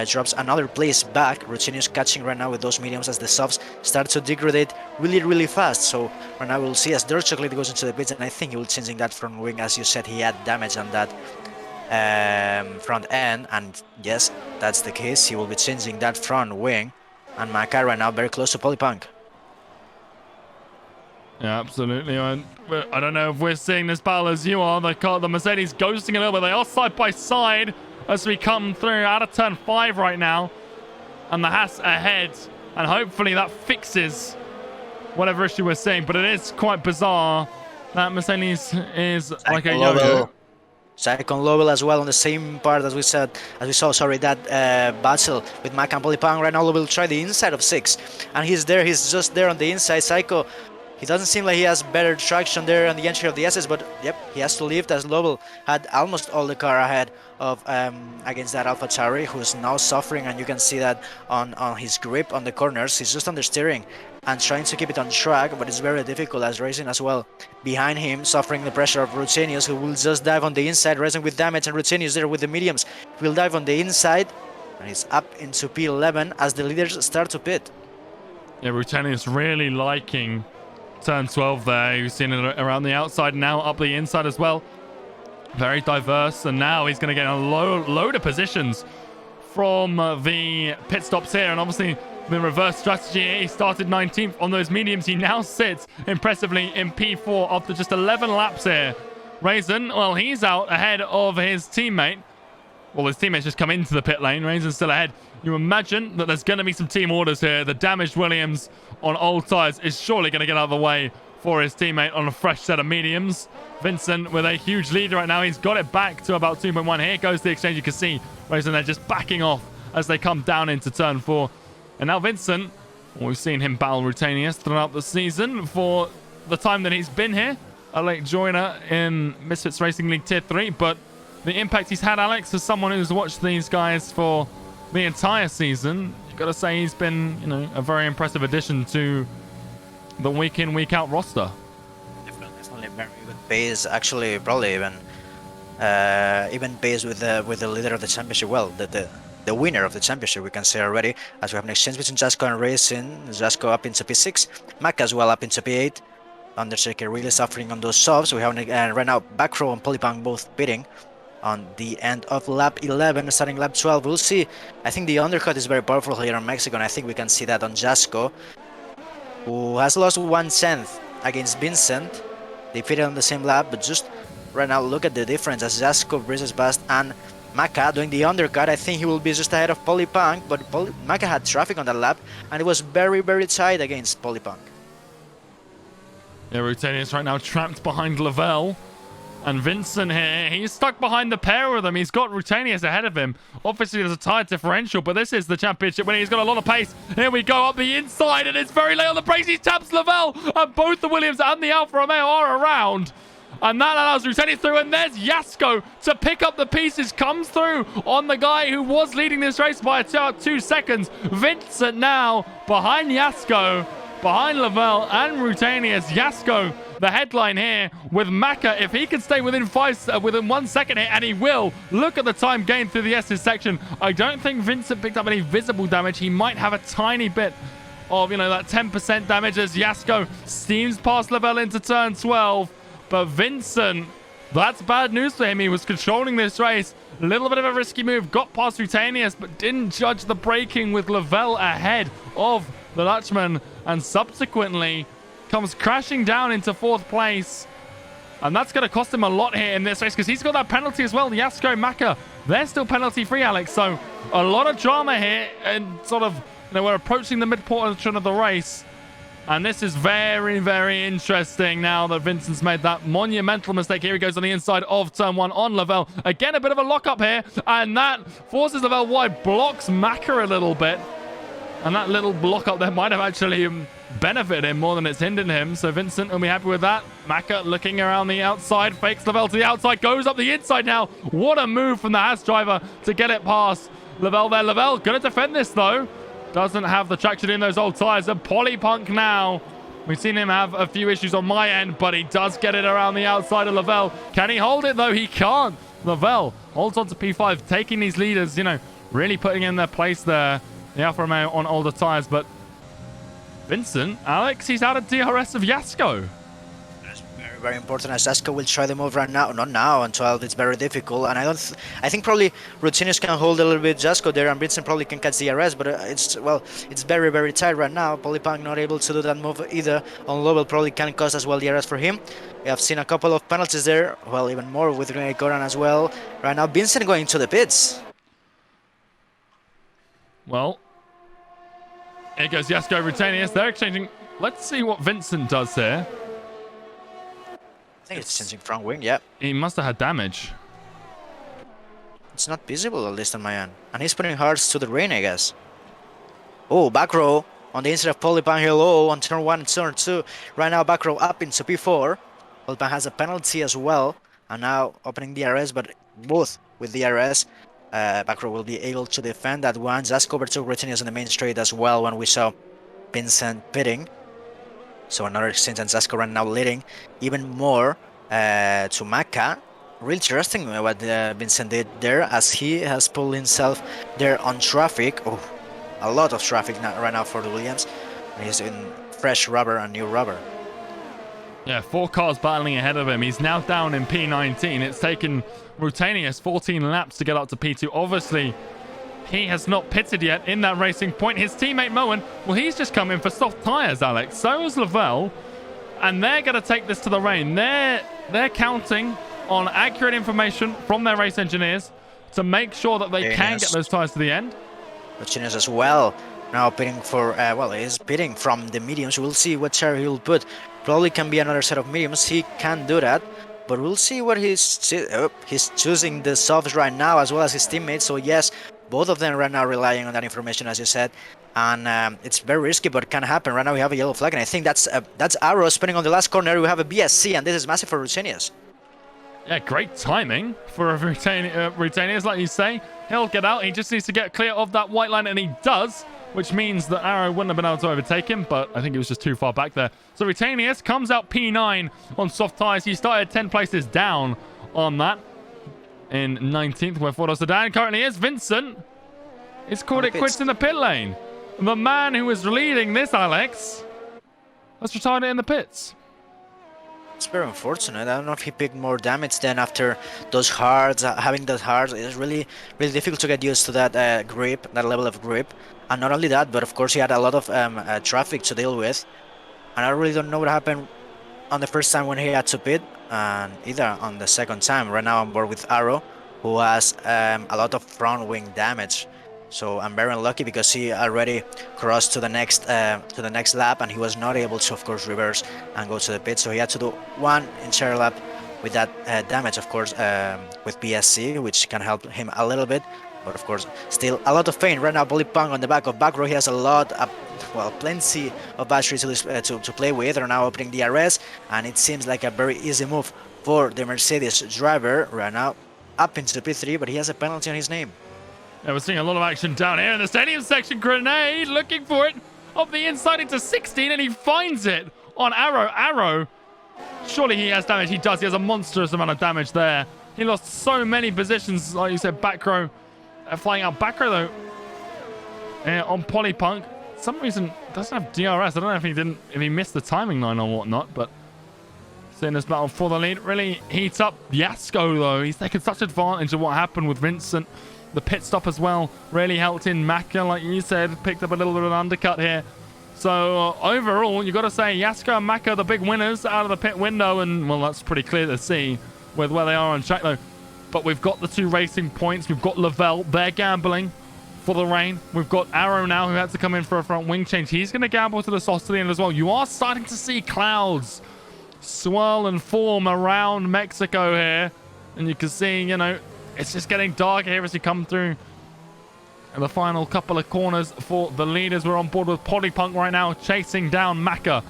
drops another place back. Rutinius catching right now with those mediums as the subs start to degrade really fast. So right now we'll see as Dirt Chocolate goes into the pits, and I think he will changing that front wing. As you said, he had damage on that front end, and yes, that's the case. He will be changing that front wing. And Maka right now very close to Polypunk. Yeah, absolutely. I don't know if we're seeing this battle as you are. The Mercedes ghosting a little bit. They are side by side as we come through out of turn 5 right now. And the Haas ahead. And hopefully that fixes whatever issue we're seeing. But it is quite bizarre that Mercedes is like a yo-yo. Second Lovell as well on the same part as we saw, that battle with Mac and Polypunk. Right now Lovell try the inside of 6, and he's just there on the inside. Psycho, he doesn't seem like he has better traction there on the entry of the SS, but yep, he has to lift as Lovell had almost all the car ahead of against that AlphaTauri, who's now suffering, and you can see that on his grip on the corners. He's just understeering and trying to keep it on track, but it's very difficult as Racing as well behind him, suffering the pressure of Rutinius, who will just dive on the inside. Racing with damage, and Rutinius there with the mediums will dive on the inside, and he's up into P11 as the leaders start to pit. Yeah, Rutinius really liking turn 12 there. You've seen it around the outside, now up the inside as well. Very diverse, and now he's going to get a load of positions from the pit stops here, and obviously the reverse strategy here. He started 19th on those mediums. He now sits impressively in P4 after just 11 laps here. Raisin, well, he's out ahead of his teammate. Well, his teammates just come into the pit lane. Raisin's still ahead. You imagine that there's going to be some team orders here. The damaged Williams on old tyres is surely going to get out of the way for his teammate on a fresh set of mediums. Vincent with a huge lead right now. He's got it back to about 2.1. Here goes the exchange. You can see Racing they're just backing off as they come down into turn 4. And now Vincent, we've seen him battle Rutanius throughout the season for the time that he's been here. A late joiner in Misfits Racing League Tier 3, but the impact he's had, Alex, as someone who's watched these guys for the entire season, you've got to say he's been, a very impressive addition to the week in, week out roster. Definitely very good pace. Actually, probably even pace with the leader of the championship. Well, the winner of the championship, we can say already, as we have an exchange between Jasko and Racing. Jasko up into P6, Mac as well up into P8. Undertaker really suffering on those subs. We have right now Backrow and Polypunk both bidding on the end of lap 11, starting lap 12. We'll see. I think the undercut is very powerful here in Mexico, and I think we can see that on Jasko, who has lost 1/10 against Vincent. They pitted on the same lap, but just right now, look at the difference as Jasko versus Bast and Maka doing the undercut. I think he will be just ahead of Polypunk, but Maka had traffic on that lap, and it was very, very tight against Polypunk. Yeah, Rutanius right now trapped behind Lavelle. And Vincent here, he's stuck behind the pair of them. He's got Rutanius ahead of him. Obviously, there's a tire differential, but this is the championship when he's got a lot of pace. Here we go up the inside, and it's very late on the brakes. He taps Lavelle, and both the Williams and the Alfa Romeo are around. And that allows Rutanius through, and there's Jasko to pick up the pieces. Comes through on the guy who was leading this race by about 2 seconds. Vincent now behind Jasko, behind Lavelle and Rutanius. Jasko, the headline here with Maka. If he can stay within 1 second here, and he will. Look at the time gained through the S's section. I don't think Vincent picked up any visible damage. He might have a tiny bit of, that 10% damage as Jasko steams past Lavelle into turn 12. But Vincent, that's bad news for him. He was controlling this race. A little bit of a risky move. Got past Rutanius, but didn't judge the braking with Lavelle ahead of the Dutchman. And subsequently comes crashing down into 4th place. And that's going to cost him a lot here in this race because he's got that penalty as well. Jasko, Maka, they're still penalty free, Alex. So a lot of drama here and sort of, we're approaching the mid portion of the race. And this is very, very interesting now that Vincent's made that monumental mistake. Here he goes on the inside of turn 1 on Lavelle. Again, a bit of a lock-up here. And that forces Lavelle wide, blocks Maka a little bit. And that little block-up there might have actually benefited him more than it's hindered him. So Vincent will be happy with that. Maka looking around the outside, fakes Lavelle to the outside, goes up the inside now. What a move from the Haas driver to get it past Lavelle there. Lavelle going to defend this, though. Doesn't have the traction in those old tires. And Polypunk now. We've seen him have a few issues on my end, but he does get it around the outside of Lavelle. Can he hold it, though? He can't. Lavelle holds on to P5, taking these leaders, really putting in their place there. The Alfa Romeo on older tires, but Vincent, Alex, he's out of DRS of Jasko. That's very, very important as Jasko will try the move right now. Not now, on 12, it's very difficult. And I think probably Rutanius can hold a little bit Jasko there, and Vincent probably can catch DRS, but it's very, very tight right now. Polypunk not able to do that move either. On Lovell probably can cost as well DRS for him. We have seen a couple of penalties there. Well, even more with Rene Goran as well. Right now, Vincent going to the pits. Well, here goes Jasko, Rutanius. They're exchanging. Let's see what Vincent does here. I think it's changing front wing, yeah. He must have had damage. It's not visible, at least on my end. And he's putting hearts to the rain, I guess. Oh, back row on the inside of Polypunk here low on turn 1 and turn 2. Right now, back row up into P4. Polypunk has a penalty as well. And now opening DRS, but both with DRS. Backrow will be able to defend that one. Jasko overtook Rutanius on the main straight as well when we saw Vincent pitting. So another exchange and Jasko right now leading even more to Maka. Really interesting what Vincent did there as he has pulled himself there on traffic. Oh, a lot of traffic now, right now for the Williams. And he's in fresh rubber and new rubber. Yeah, 4 cars battling ahead of him. He's now down in P19. It's taken Rutanius 14 laps to get up to P2. Obviously, he has not pitted yet in that racing point. His teammate Moen, well, he's just come in for soft tyres, Alex. So is Lavelle. And they're going to take this to the rain. They're counting on accurate information from their race engineers to make sure that they can get those tyres to the end. Rutanius as well. now pitting for, well, he's pitting from the mediums. We'll see what tire he'll put. Probably can be another set of mediums. He can do that. But we'll see what he's choosing the softs right now as well as his teammates. So yes, both of them right now relying on that information, as you said. And it's very risky, but it can happen. Right now we have a yellow flag, and I think that's Arrow spinning on the last corner. We have a BSC, and this is massive for Rutenius. Yeah, great timing for a Rutenius, like you say. He'll get out. He just needs to get clear of that white line, and he does, which means that Arrow wouldn't have been able to overtake him, but I think he was just too far back there. So Rutenius comes out P9 on soft tyres. He started 10 places down on that in 19th, where Fordo Sedan currently is. Vincent is called it quits in the pit lane. The man who was leading this, Alex, has retired it in the pits. It's very unfortunate. I don't know if he picked more damage then after those hards. Having those hards is really difficult to get used to that grip, that level of grip. And not only that, but of course he had a lot of traffic to deal with. And I really don't know what happened on the first time when he had to pit, and either on the second time. Right now I'm board with Arrow, who has a lot of front wing damage. So I'm very unlucky because he already crossed to the next lap, and he was not able to, of course, reverse and go to the pit. So he had to do one entire lap with that damage, of course, with BSC, which can help him a little bit. But of course, still a lot of pain. Right now, Polypunk on the back of back row, he has a lot, plenty of batteries to play with. Right now, opening DRS, and it seems like a very easy move for the Mercedes driver. Right now, up into P3, but he has a penalty on his name. Yeah, we're seeing a lot of action down here in the stadium section. Grenade looking for it off the inside into 16, and he finds it on Arrow. Arrow, surely he has damage. He does. He has a monstrous amount of damage there. He lost so many positions, like you said, back row. Flying out back row, though, on Polypunk. For some reason, doesn't have DRS. I don't know if he missed the timing line or whatnot, but seeing this battle for the lead really heats up. Yasko, though, he's taken such advantage of what happened with Vincent. The pit stop as well really helped in. Maka, like you said, picked up a little bit of an undercut here. So overall, you got to say Yasko and Maka the big winners out of the pit window, and well, that's pretty clear to see with where they are on track, though. But we've got the 2 racing points. We've got Lavelle. They're gambling for the rain. We've got Arrow now, who had to come in for a front wing change. He's going to gamble to the sauce to the end as well. You are starting to see clouds swirl and form around Mexico here, and you can see, you know, it's just getting darker here as you come through the final couple of corners for the leaders. We're on board with Polypunk right now, chasing down Maka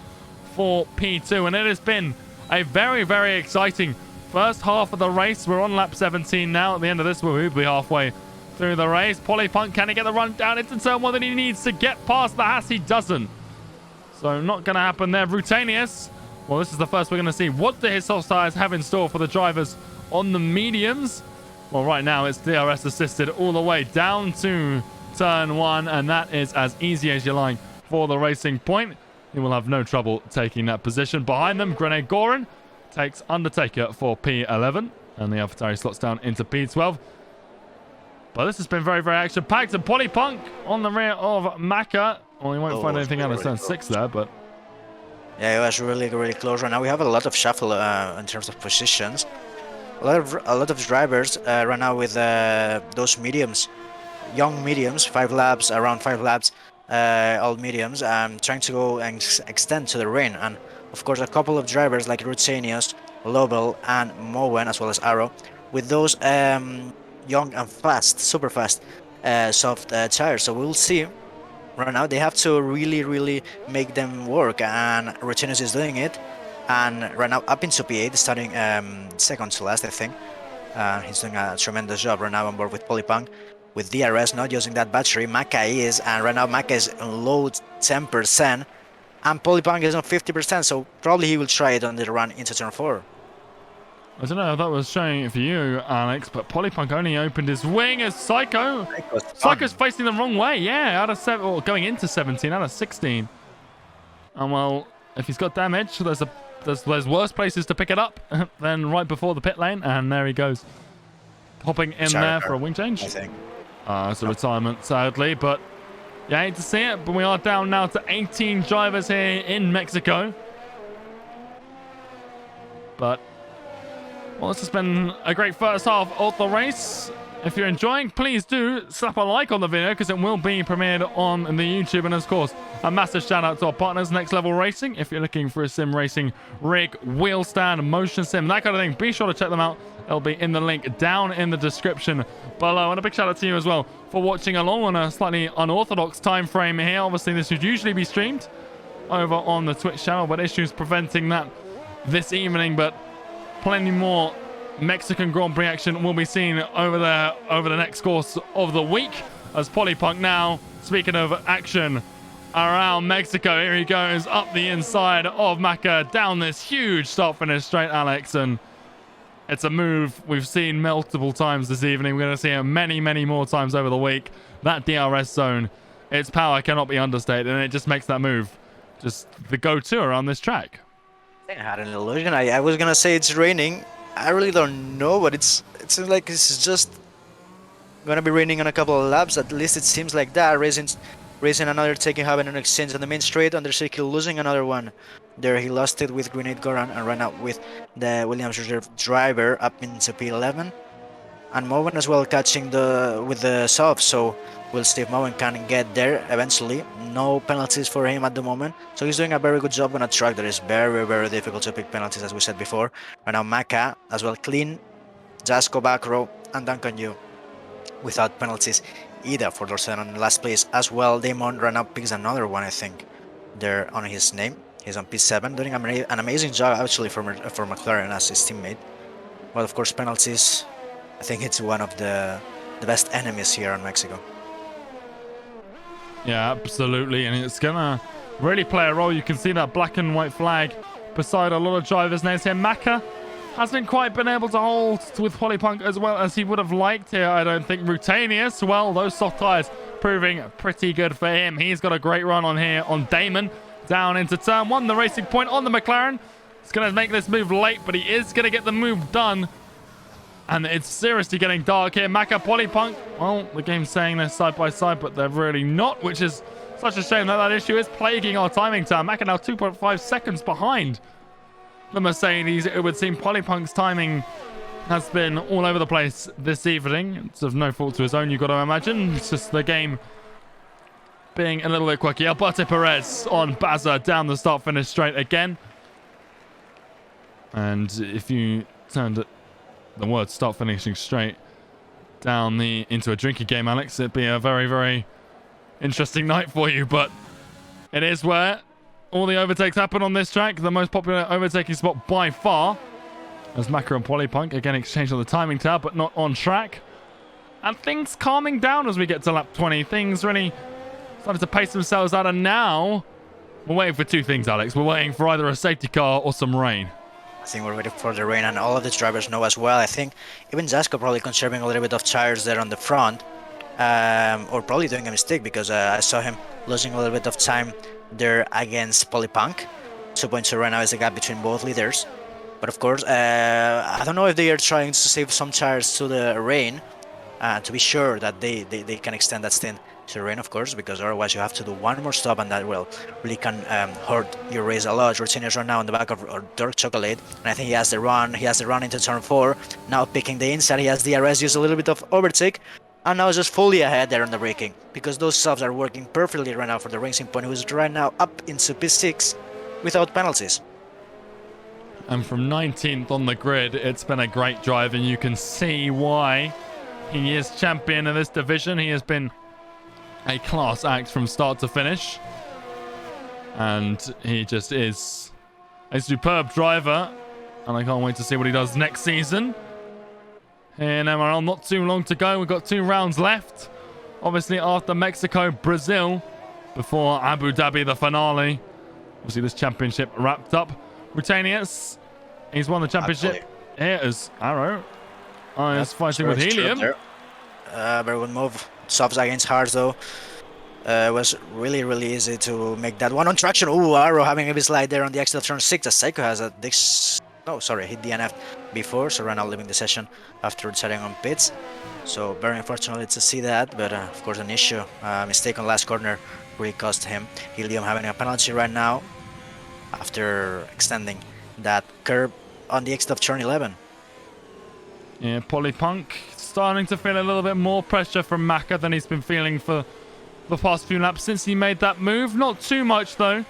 for P2. And it has been a very, very exciting first half of the race. We're on lap 17 now. At the end of this, we'll be halfway through the race. Polypunk, can he get the run down into turn 1 that he needs to get past the Haas? He doesn't. So not going to happen there. Rutenius, well, this is the first we're going to see. What do his soft tires have in store for the drivers on the mediums? Well, right now it's DRS assisted all the way down to turn 1, and that is as easy as you like for the racing point. He will have no trouble taking that position. Behind them, Grenade Goran takes Undertaker for P11, and the AlphaTauri slots down into P12. But this has been very, very action-packed, and Polypunk on the rear of Maka. Well, he won't find anything out of turn 6 there, but... Yeah, it was really, really close. Right now we have a lot of shuffle in terms of positions. A lot of drivers right now with those mediums, young mediums, around 5 laps, all mediums, trying to go and extend to the rain. And of course, a couple of drivers like Rutenius, Lobel, and Moen, as well as Arrow, with those young and fast, super fast, soft tires. So we'll see. Right now, they have to really, really make them work, and Rutenius is doing it. And right now, up into P8, starting second to last, I think. He's doing a tremendous job right now on board with Polypunk. With DRS, not using that battery, Maka is, and right now Maka is on low 10%, and Polypunk is on 50%, so probably he will try it on the run into turn 4. I don't know if that was showing it for you, Alex, but Polypunk only opened his wing as Psycho's facing the wrong way, yeah, out of 7, or going into 17, out of 16. And well, if he's got damage, there's worse places to pick it up than right before the pit lane, and there he goes, hopping in there for a wing change. I think. It's a retirement, sadly, but yeah, I hate to see it, but we are down now to 18 drivers here in Mexico. But well, this has been a great first half of the race. If you're enjoying, please do slap a like on the video because it will be premiered on the YouTube. And of course, a massive shout out to our partners, Next Level Racing. If you're looking for a sim racing rig, wheel stand, motion sim, that kind of thing, be sure to check them out. It'll be in the link down in the description below. And a big shout out to you as well for watching along on a slightly unorthodox time frame here. Obviously, this would usually be streamed over on the Twitch channel, but issues preventing that this evening. But plenty more Mexican Grand Prix action will be seen over there over the next course of the week. As Polypunk now, speaking of action around Mexico, here he goes up the inside of Maka down this huge start-finish straight, Alex. And it's a move we've seen multiple times this evening. We're going to see it many, many more times over the week. That DRS zone, its power cannot be understated, and it just makes that move just the go-to around this track. I think I had an illusion. I was gonna say it's raining. I really don't know, but it seems like it's just gonna be raining on a couple of laps. At least it seems like that. Racing another taking having an exchange on the main straight under circle, losing another one. There he lost it with Grenade Goran and ran out with the Williams reserve driver up into P11. And Moen as well catching with the soft, so will Steve Moen can get there eventually. No penalties for him at the moment, so he's doing a very good job on a track that is very, very difficult to pick penalties, as we said before. And now Maka as well clean, Jasko back row, and Duncan Yu without penalties either for those in last place as well. Damon ran up, picks another one, I think, there on his name. He's on P7, doing an amazing job actually for McLaren as his teammate. But of course, penalties, I think it's one of the best enemies here in Mexico. Yeah, absolutely, and it's gonna really play a role. You can see that black and white flag beside a lot of drivers' names here. Maka hasn't quite been able to hold with Polypunk as well as he would have liked here, I don't think. Rutanius, well, those soft tyres proving pretty good for him. He's got a great run on here on Damon. Down into turn one, the racing point on the McLaren. It's going to make this move late, but he is going to get the move done. And it's seriously getting dark here. Maka, Polypunk, well, the game's saying they're side by side, but they're really not, which is such a shame that issue is plaguing our timing time. Maka now 2.5 seconds behind the Mercedes. It would seem Polypunk's timing has been all over the place this evening. It's of no fault to his own, you've got to imagine. It's just the game being a little bit quirky. Alberto Perez on Baza down the start-finish straight again. And if you turned the word start finishing straight down into a drinking game, Alex, it'd be a very, very interesting night for you. But it is where all the overtakes happen on this track. The most popular overtaking spot by far, as Maka and Polypunk again exchange on the timing tab, but not on track. And things calming down as we get to lap 20. Things really started to pace themselves out, and now we're waiting for two things, Alex. We're waiting for either a safety car or some rain. I think we're waiting for the rain, and all of the drivers know as well. I think even Jasko probably conserving a little bit of tires there on the front, or probably doing a mistake, because I saw him losing a little bit of time there against Polypunk. 2.2 right now is the gap between both leaders. But of course, I don't know if they are trying to save some tires to the rain, to be sure that they can extend that stint to the rain, of course, because otherwise you have to do one more stop, and that will really can hurt your race a lot. Rutinius right now on the back of Dark Chocolate, and I think he has the run. He has the run into turn 4. Now picking the inside, he has DRS, use a little bit of overtake, and now just fully ahead there on the braking, because those softs are working perfectly right now for the Racing Point, who is right now up into P6 without penalties. And from 19th on the grid, it's been a great drive, and you can see why he is champion of this division. He has been a class act from start to finish, and he just is a superb driver, and I can't wait to see what he does next season. In MRL, not too long to go. We've got 2 rounds left, obviously after Mexico, Brazil, before Abu Dhabi, the finale. Obviously this championship wrapped up. Rutanius, he's won the championship. Here is Arrow. He's fighting with Helium. Very good move. Softs against hards though. It was really, really easy to make that one on traction. Oh, Arrow having a bit slide there on the exit of turn 6. As Seiko has a hit DNF before, so Ronald leaving the session after returning on pits. So very unfortunately to see that, but of course an issue. Mistake on last corner really cost him. Helium having a penalty right now after extending that curb on the exit of turn 11. Yeah, Polypunk starting to feel a little bit more pressure from Maka than he's been feeling for the past few laps since he made that move. Not too much, though,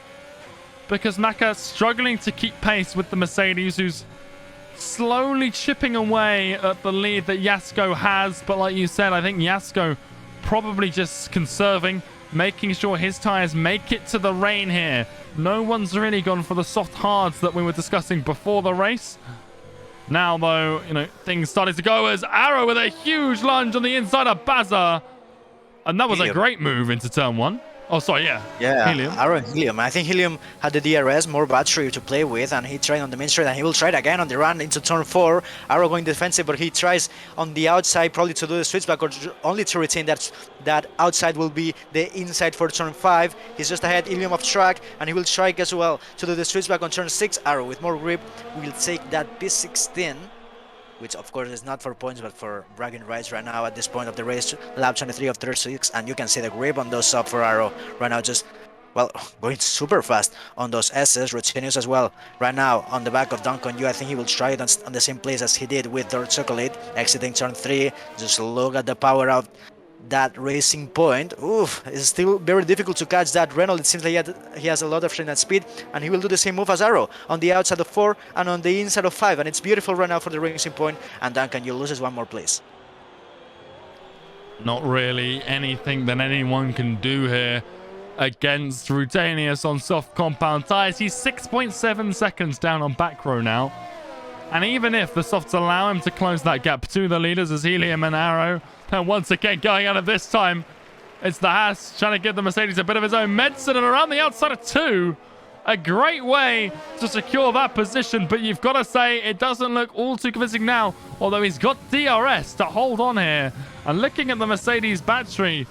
because Maka struggling to keep pace with the Mercedes, who's slowly chipping away at the lead that Yasko has. But like you said, I think Yasko probably just conserving, making sure his tires make it to the rain here. No one's really gone for the soft hards that we were discussing before the race. Now, though, you know, things started to go as Arrow with a huge lunge on the inside of Baza. And that was a great move into turn 1. Oh, sorry, yeah. Yeah, Helium. Arrow and Helium. I think Helium had the DRS, more battery to play with, and he tried on the main straight, and he will try it again on the run into turn 4. Arrow going defensive, but he tries on the outside probably to do the switchback or only to retain that outside will be the inside for turn 5. He's just ahead, Helium off track, and he will try as well to do the switchback on turn 6. Arrow with more grip will take that P16. Which of course is not for points but for bragging rights right now at this point of the race, lap 23 of 36, and you can see the grip on those sub for Arrow right now, just, well, going super fast on those S's. Rotinius as well right now on the back of Duncan Yu. I think he will try it on the same place as he did with Dirt Chocolate, exiting turn 3. Just look at the power of that racing point. Oof, it's still very difficult to catch that Renault. It seems like he has a lot of strength and speed, and he will do the same move as Arrow on the outside of 4 and on the inside of 5, and it's beautiful right now for the racing point, and Duncan Yu loses one more place. Not really anything that anyone can do here against Rutanius on soft compound tires. He's 6.7 seconds down on back row now, and even if the softs allow him to close that gap to the leaders as Helium and Arrow, and once again going at it this time, it's the Haas trying to give the Mercedes a bit of his own medicine, and around the outside of 2. A great way to secure that position, but you've got to say it doesn't look all too convincing now, although he's got DRS to hold on here. And looking at the Mercedes battery,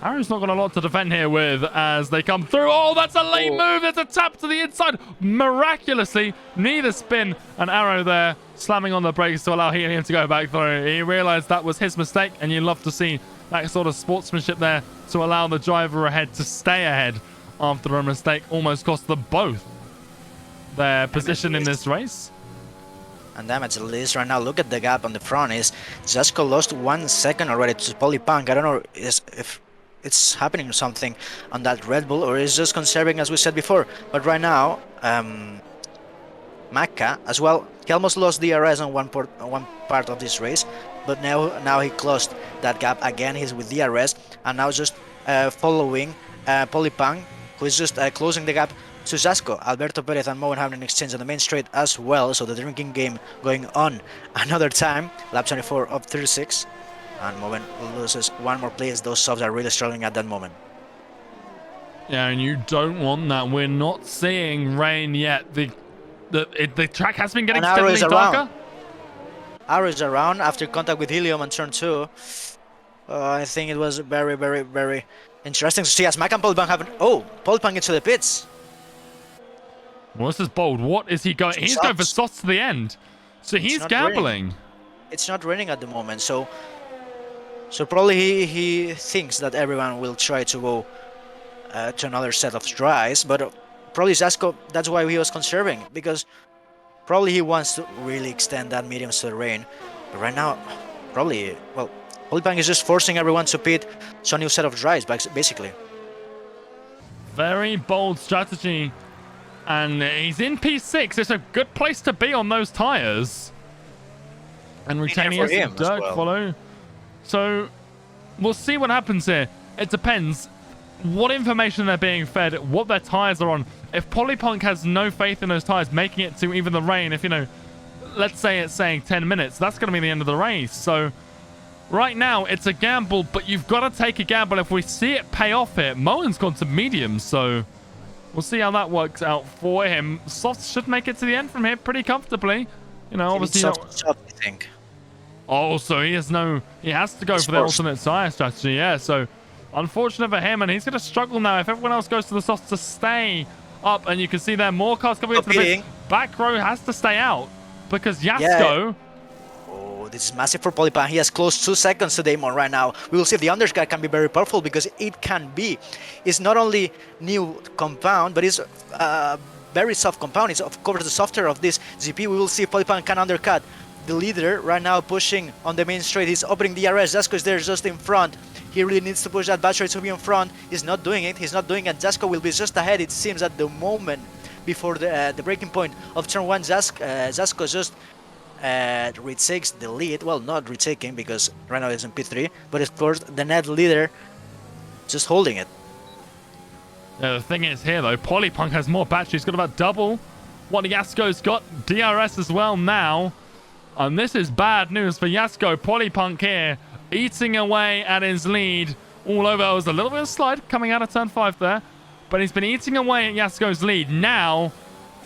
Arrow's not got a lot to defend here with as they come through. Oh, that's a late move. There's a tap to the inside. Miraculously, neither spin, and Arrow there slamming on the brakes to allow Helium to go back through. He realized that was his mistake, and you love to see that sort of sportsmanship there to allow the driver ahead to stay ahead after a mistake almost cost them both their position in this race. And damage at least right now. Look at the gap on the front. Is Jasko lost 1 second already to Polypunk. I don't know if it's happening something on that Red Bull, or is just conserving as we said before. But right now, Maka as well, he almost lost DRS on one part of this race, but now he closed that gap again. He's with DRS, and now just following Polypunk, who is just closing the gap to Jasko. Alberto Perez and Moen having an exchange on the main straight as well, so the drinking game going on another time. Lap 24 of 36. And Moen loses one more place. Those subs are really struggling at that moment. Yeah, and you don't want that. We're not seeing rain yet. The track has been getting steadily darker. Arrow is around after contact with Helium on turn 2. I think it was very, very, very interesting to see as Mac and Polypunk have... Oh, Polypunk into the pits. Well, this is bold. What is he going? He's going for softs to the end. So he's gambling. It's not raining at the moment, so probably he thinks that everyone will try to go to another set of tries, but probably Zasko, that's why he was conserving, because probably he wants to really extend that mediums to the rain. But right now, probably, well, Polypunk is just forcing everyone to pit to a new set of tries, basically. Very bold strategy. And he's in P6. It's a good place to be on those tires. And Rutanius and Dirk follow. So we'll see what happens here. It depends what information they're being fed, what their tires are on. If Polypunk has no faith in those tires making it to even the rain, if, you know, let's say it's saying 10 minutes, that's going to be the end of the race. So right now it's a gamble, but you've got to take a gamble if we see it pay off here. Moen's gone to medium, so we'll see how that works out for him. Softs should make it to the end from here pretty comfortably. You know, obviously. I think. Oh, so he has to go for the alternate tire strategy, yeah. So unfortunate for him, and he's going to struggle now if everyone else goes to the softs to stay up. And you can see there more cars coming into the pits. Back row has to stay out because Yasko. Yeah. Oh, this is massive for Polypunk. He has close 2 seconds to Damon right now. We will see if the undercut can be very powerful, because it can be. It's not only new compound, but it's very soft compound. It's of course the softer of this GP. We will see if Polypunk can undercut the leader right now pushing on the main straight. He's opening the DRS. Jasko is there just in front. He really needs to push that battery to be in front. He's not doing it. Jasko will be just ahead, it seems, at the moment before the breaking point of turn 1. Jasko just retakes the lead. Well, not retaking because right now it's in P3, but of course the net leader just holding it. The thing is here though, Polypunk has more battery. He's got about double what Jasko's got. DRS as well now. And this is bad news for Jasko. Polypunk here eating away at his lead all over. It was a little bit of slide coming out of turn 5 there, but he's been eating away at Jasko's lead. Now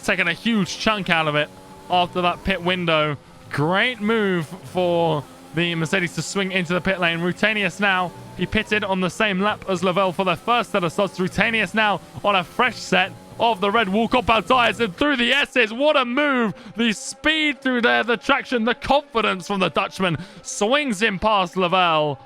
taking a huge chunk out of it after that pit window. Great move for the Mercedes to swing into the pit lane. Rutanius now, he pitted on the same lap as Lavelle for their first set of slots. Rutanius now on a fresh set of the red walkout tires and through the S's. What a move! The speed through there, the traction, the confidence from the Dutchman swings him past Lavelle.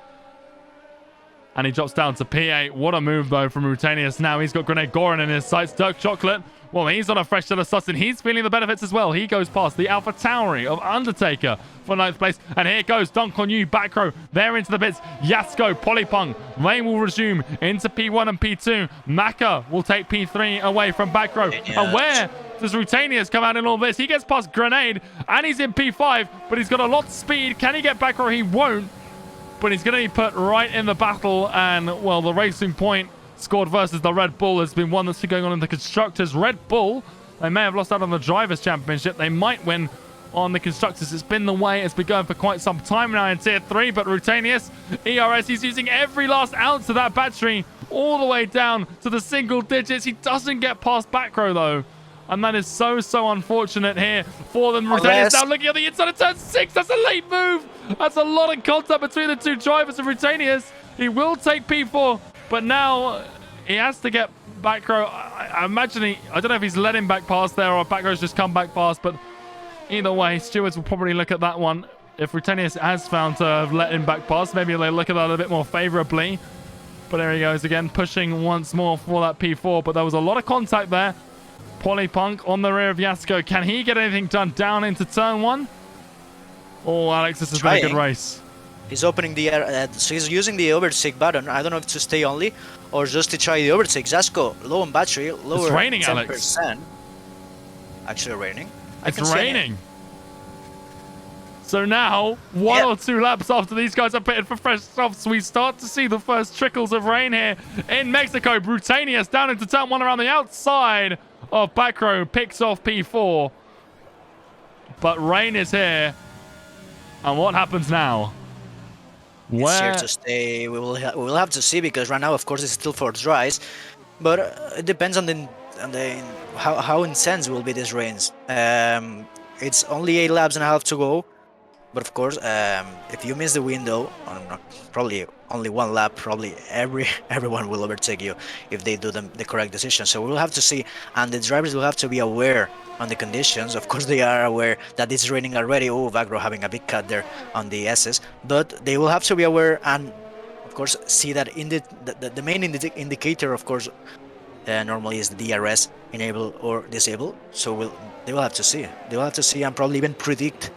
And he drops down to P8. What a move though from Rutanius. Now he's got Grenade Goran in his sights. Dark Chocolate, well, he's on a fresh set of slots and he's feeling the benefits as well. He goes past the Alpha Tauri of Undertaker for 9th place. And here goes Dunk on you, back row. They're into the pits. Jasko, Polypunk. Rain will resume into P1 and P2. Maka will take P3 away from back row. Yes. And where does Rutanius come out in all this? He gets past Grenade and he's in P5, but he's got a lot of speed. Can he get back row? He won't. But he's going to be put right in the battle. And, well, the racing point scored versus the Red Bull has been one that's been going on in the Constructors. Red Bull, they may have lost out on the Drivers' Championship. They might win on the Constructors. It's been the way it's been going for quite some time now in Tier 3. But Rutanius, ERS, he's using every last ounce of that battery all the way down to the single digits. He doesn't get past back row, though. And that is so unfortunate here for them. Rutanius now looking at the inside of turn 6. That's a late move. That's a lot of contact between the two drivers of Rutanius. He will take P4, but now he has to get back row. I imagine I don't know if he's let him back past there or back row's just come back past, but either way, stewards will probably look at that one. If Rutanius has found to have let him back past, maybe they'll look at that a bit more favorably. But there he goes again, pushing once more for that P4, but there was a lot of contact there. Polypunk on the rear of Jasko. Can he get anything done down into turn 1? Oh, Alex, this has been a good race. He's opening the so he's using the overtake button. I don't know if to stay only or just to try the overtake. Jasko low on battery, lower. It's raining, 10%. Alex. Actually raining. It's raining. So now, one or two laps after these guys are pitted for fresh softs, we start to see the first trickles of rain here in Mexico. Rutanius down into turn 1 around the outside of back row, picks off P4. But rain is here. And what happens now? It's here to stay. We will have to see, because right now, of course, it's still for dries, but it depends on how intense will be these rains. It's only 8 laps and a half to go, but of course, if you miss the window, probably only 1 lap, probably everyone will overtake you if they do the correct decision. So we will have to see, and the drivers will have to be aware on the conditions. Of course, they are aware that it's raining already. Oh, Vagro having a big cut there on the S's, but they will have to be aware and, of course, see that in the main indicator, of course, normally is the DRS enable or disable. So they will have to see. They will have to see and probably even predict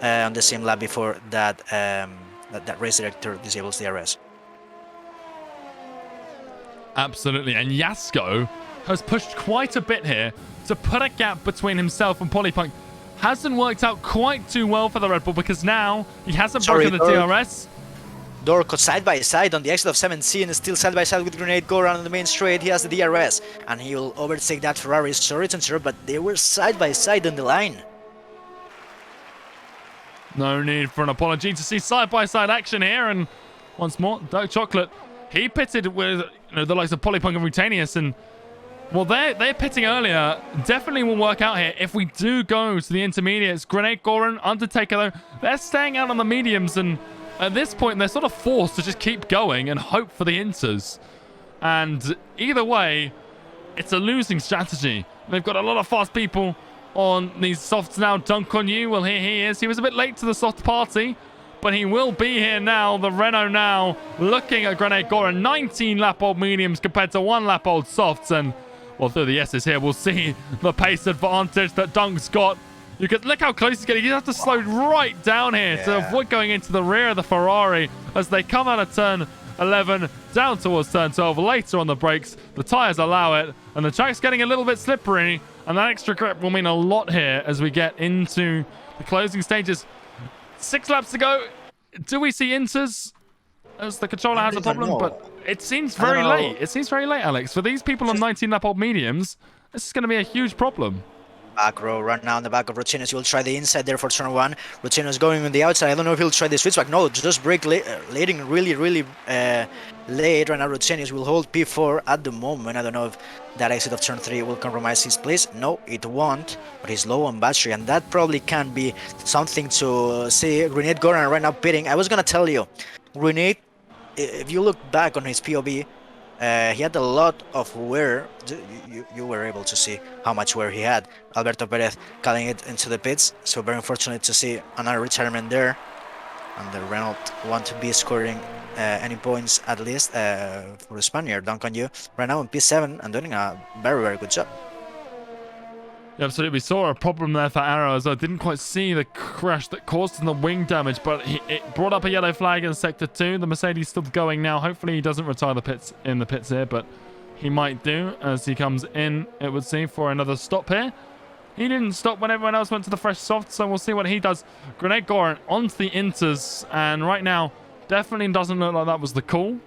on the same lap before that that race director disables DRS. Absolutely, and Jasko has pushed quite a bit here to put a gap between himself and Polypunk. Hasn't worked out quite too well for the Red Bull, because now he hasn't broken the DRS. Dorco side by side on the exit of 7C and still side by side with Grenade Goran on the main straight. He has the DRS and he will overtake that Ferrari. Sorry to interrupt, but they were side by side on the line. No need for an apology to see side-by-side action here. And once more, Dark Chocolate, he pitted with the likes of Polypunk and Rutanius, and well, they're pitting earlier. Definitely will work out here if we do go to the intermediates. Grenade Goran, Undertaker, though, they're staying out on the mediums, and at this point, they're sort of forced to just keep going and hope for the inters. And either way, it's a losing strategy. They've got a lot of fast people on these softs now. Dunk on you. Well, here he is. He was a bit late to the soft party, but he will be here now. The Renault now looking at Grenade Goran. 19 lap-old mediums compared to 1 lap-old softs. And, well, through the S's here, we'll see the pace advantage that Dunk's got. You could look how close he's getting. You have to slow right down here to avoid going into the rear of the Ferrari as they come out of turn 11 down towards turn 12. Later on the brakes, the tyres allow it, and the track's getting a little bit slippery, and that extra grip will mean a lot here as we get into the closing stages. 6 laps to go. Do we see inters? As the controller has a problem, but it seems very late. It seems very late, Alex. For these people on 19-lap-old mediums, this is going to be a huge problem. Back row right now on the back of Rutinos. He will try the inside there for turn 1. Rutinos going on the outside. I don't know if he'll try the switchback. No, just brake leading really late right now. Rutinos will hold P4 at the moment. I don't know if that exit of turn 3 will compromise his place. No, it won't, but he's low on battery, and that probably can be something to see. Grenade Goran right now pitting. I was going to tell you, Grenade, if you look back on his POV, he had a lot of wear. You were able to see how much wear he had. Alberto Perez calling it into the pits. So very unfortunate to see another retirement there. And the Renault want to be scoring any points at least for the Spaniard. Duncan Yu right now in P7 and doing a very good job. Yeah, absolutely. We saw a problem there for Arrow as I didn't quite see the crash that caused him the wing damage, but it brought up a yellow flag in sector 2. The Mercedes still going now. Hopefully he doesn't retire the pits in the pits here, but he might do as he comes in, it would seem, for another stop here. He didn't stop when everyone else went to the fresh soft, so we'll see what he does. Grenade Goran onto the inters, and right now definitely doesn't look like that was the call.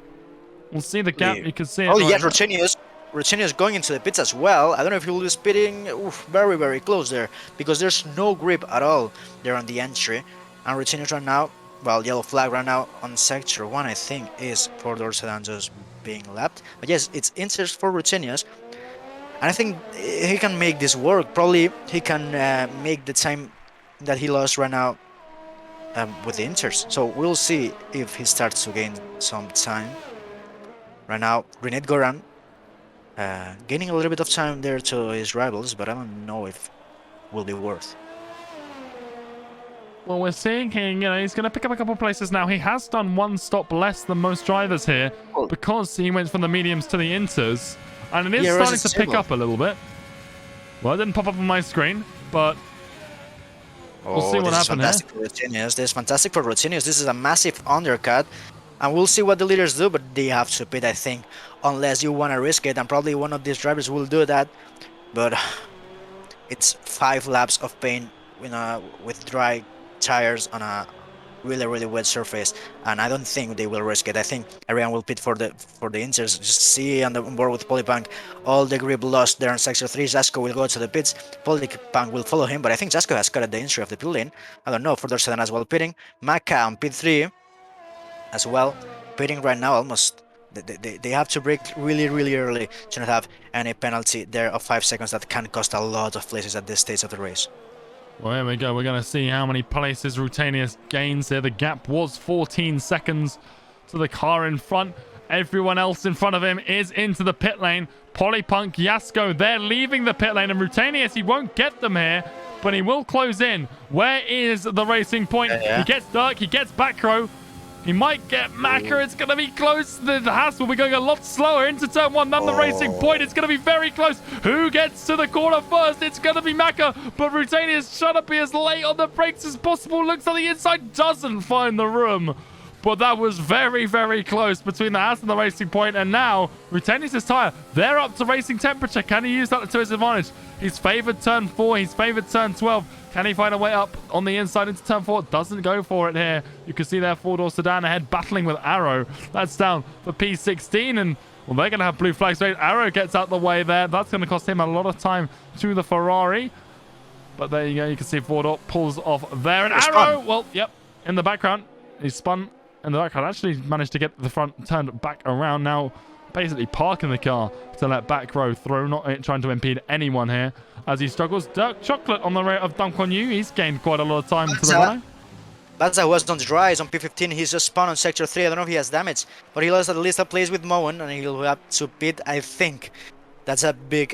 We'll see the gap. You can see it. Oh, yeah, Rutenius going into the pits as well. I don't know if he will be speeding very close there, because there's no grip at all there on the entry. And Rutenius right now, well, yellow flag right now on sector 1, I think, is 4-door sedan just being lapped. But yes, it's inters for Rutenius. And I think he can make this work. Probably he can make the time that he lost right now with the inters. So we'll see if he starts to gain some time. Right now, Grenade Goran gaining a little bit of time there to his rivals, but I don't know if will be worth. Well, we're seeing here, he's going to pick up a couple of places now. He has done 1 stop less than most drivers here because he went from the mediums to the inters, and it is starting to pick up a little bit. Well, it didn't pop up on my screen, but we'll see what happens here. This is fantastic for Rutenius. This is a massive undercut. And we'll see what the leaders do, but they have to pit, I think, unless you want to risk it. And probably one of these drivers will do that. But it's 5 laps of pain with dry tires on a really wet surface. And I don't think they will risk it. I think everyone will pit for the inters. Just see on board with Polypunk all the grip lost there on sector 3. Jasko will go to the pits. Polypunk will follow him, but I think Jasko has cut at the entry of the pit lane. I don't know, for sedan as well pitting. Maka on pit 3. As well, pitting right now almost. They have to brake really early to not have any penalty there of 5 seconds that can cost a lot of places at this stage of the race. Well, here we go. We're going to see how many places Rutenius gains here. The gap was 14 seconds to the car in front. Everyone else in front of him is into the pit lane. Polypunk, Jasko, they're leaving the pit lane, and Rutenius, he won't get them here, but he will close in. Where is the racing point? He gets Dirk, he gets back row. He might get Maka. It's going to be close. The Haas will be going a lot slower into turn 1 than the racing point. It's going to be very close. Who gets to the corner first? It's going to be Maka. But Rutenius trying to be as late on the brakes as possible. Looks on the inside. Doesn't find the room. But that was very close between the Haas and the racing point. And now, Rutenius' tyre, they're up to racing temperature. Can he use that to his advantage? He's favoured turn 4. He's favoured turn 12. Can he find a way up on the inside into turn 4? Doesn't go for it here. You can see their 4-door sedan ahead battling with Arrow. That's down for P16. And, well, they're going to have blue flags. Arrow gets out the way there. That's going to cost him a lot of time to the Ferrari. But there you go. You can see 4-door pulls off there. And Arrow, well, yep, in the background. He's spun in the background. Actually managed to get the front turned back around now. Basically parking the car to let back row through, not trying to impede anyone here as he struggles. Dirk Chocolate on the rate of Duncan Yu. He's gained quite a lot of time to the right. Baza was on the dry. He's on P15. He's just spun on sector 3. I don't know if he has damage, but he lost at least a place with Moen, and he'll have to pit. I think that's a big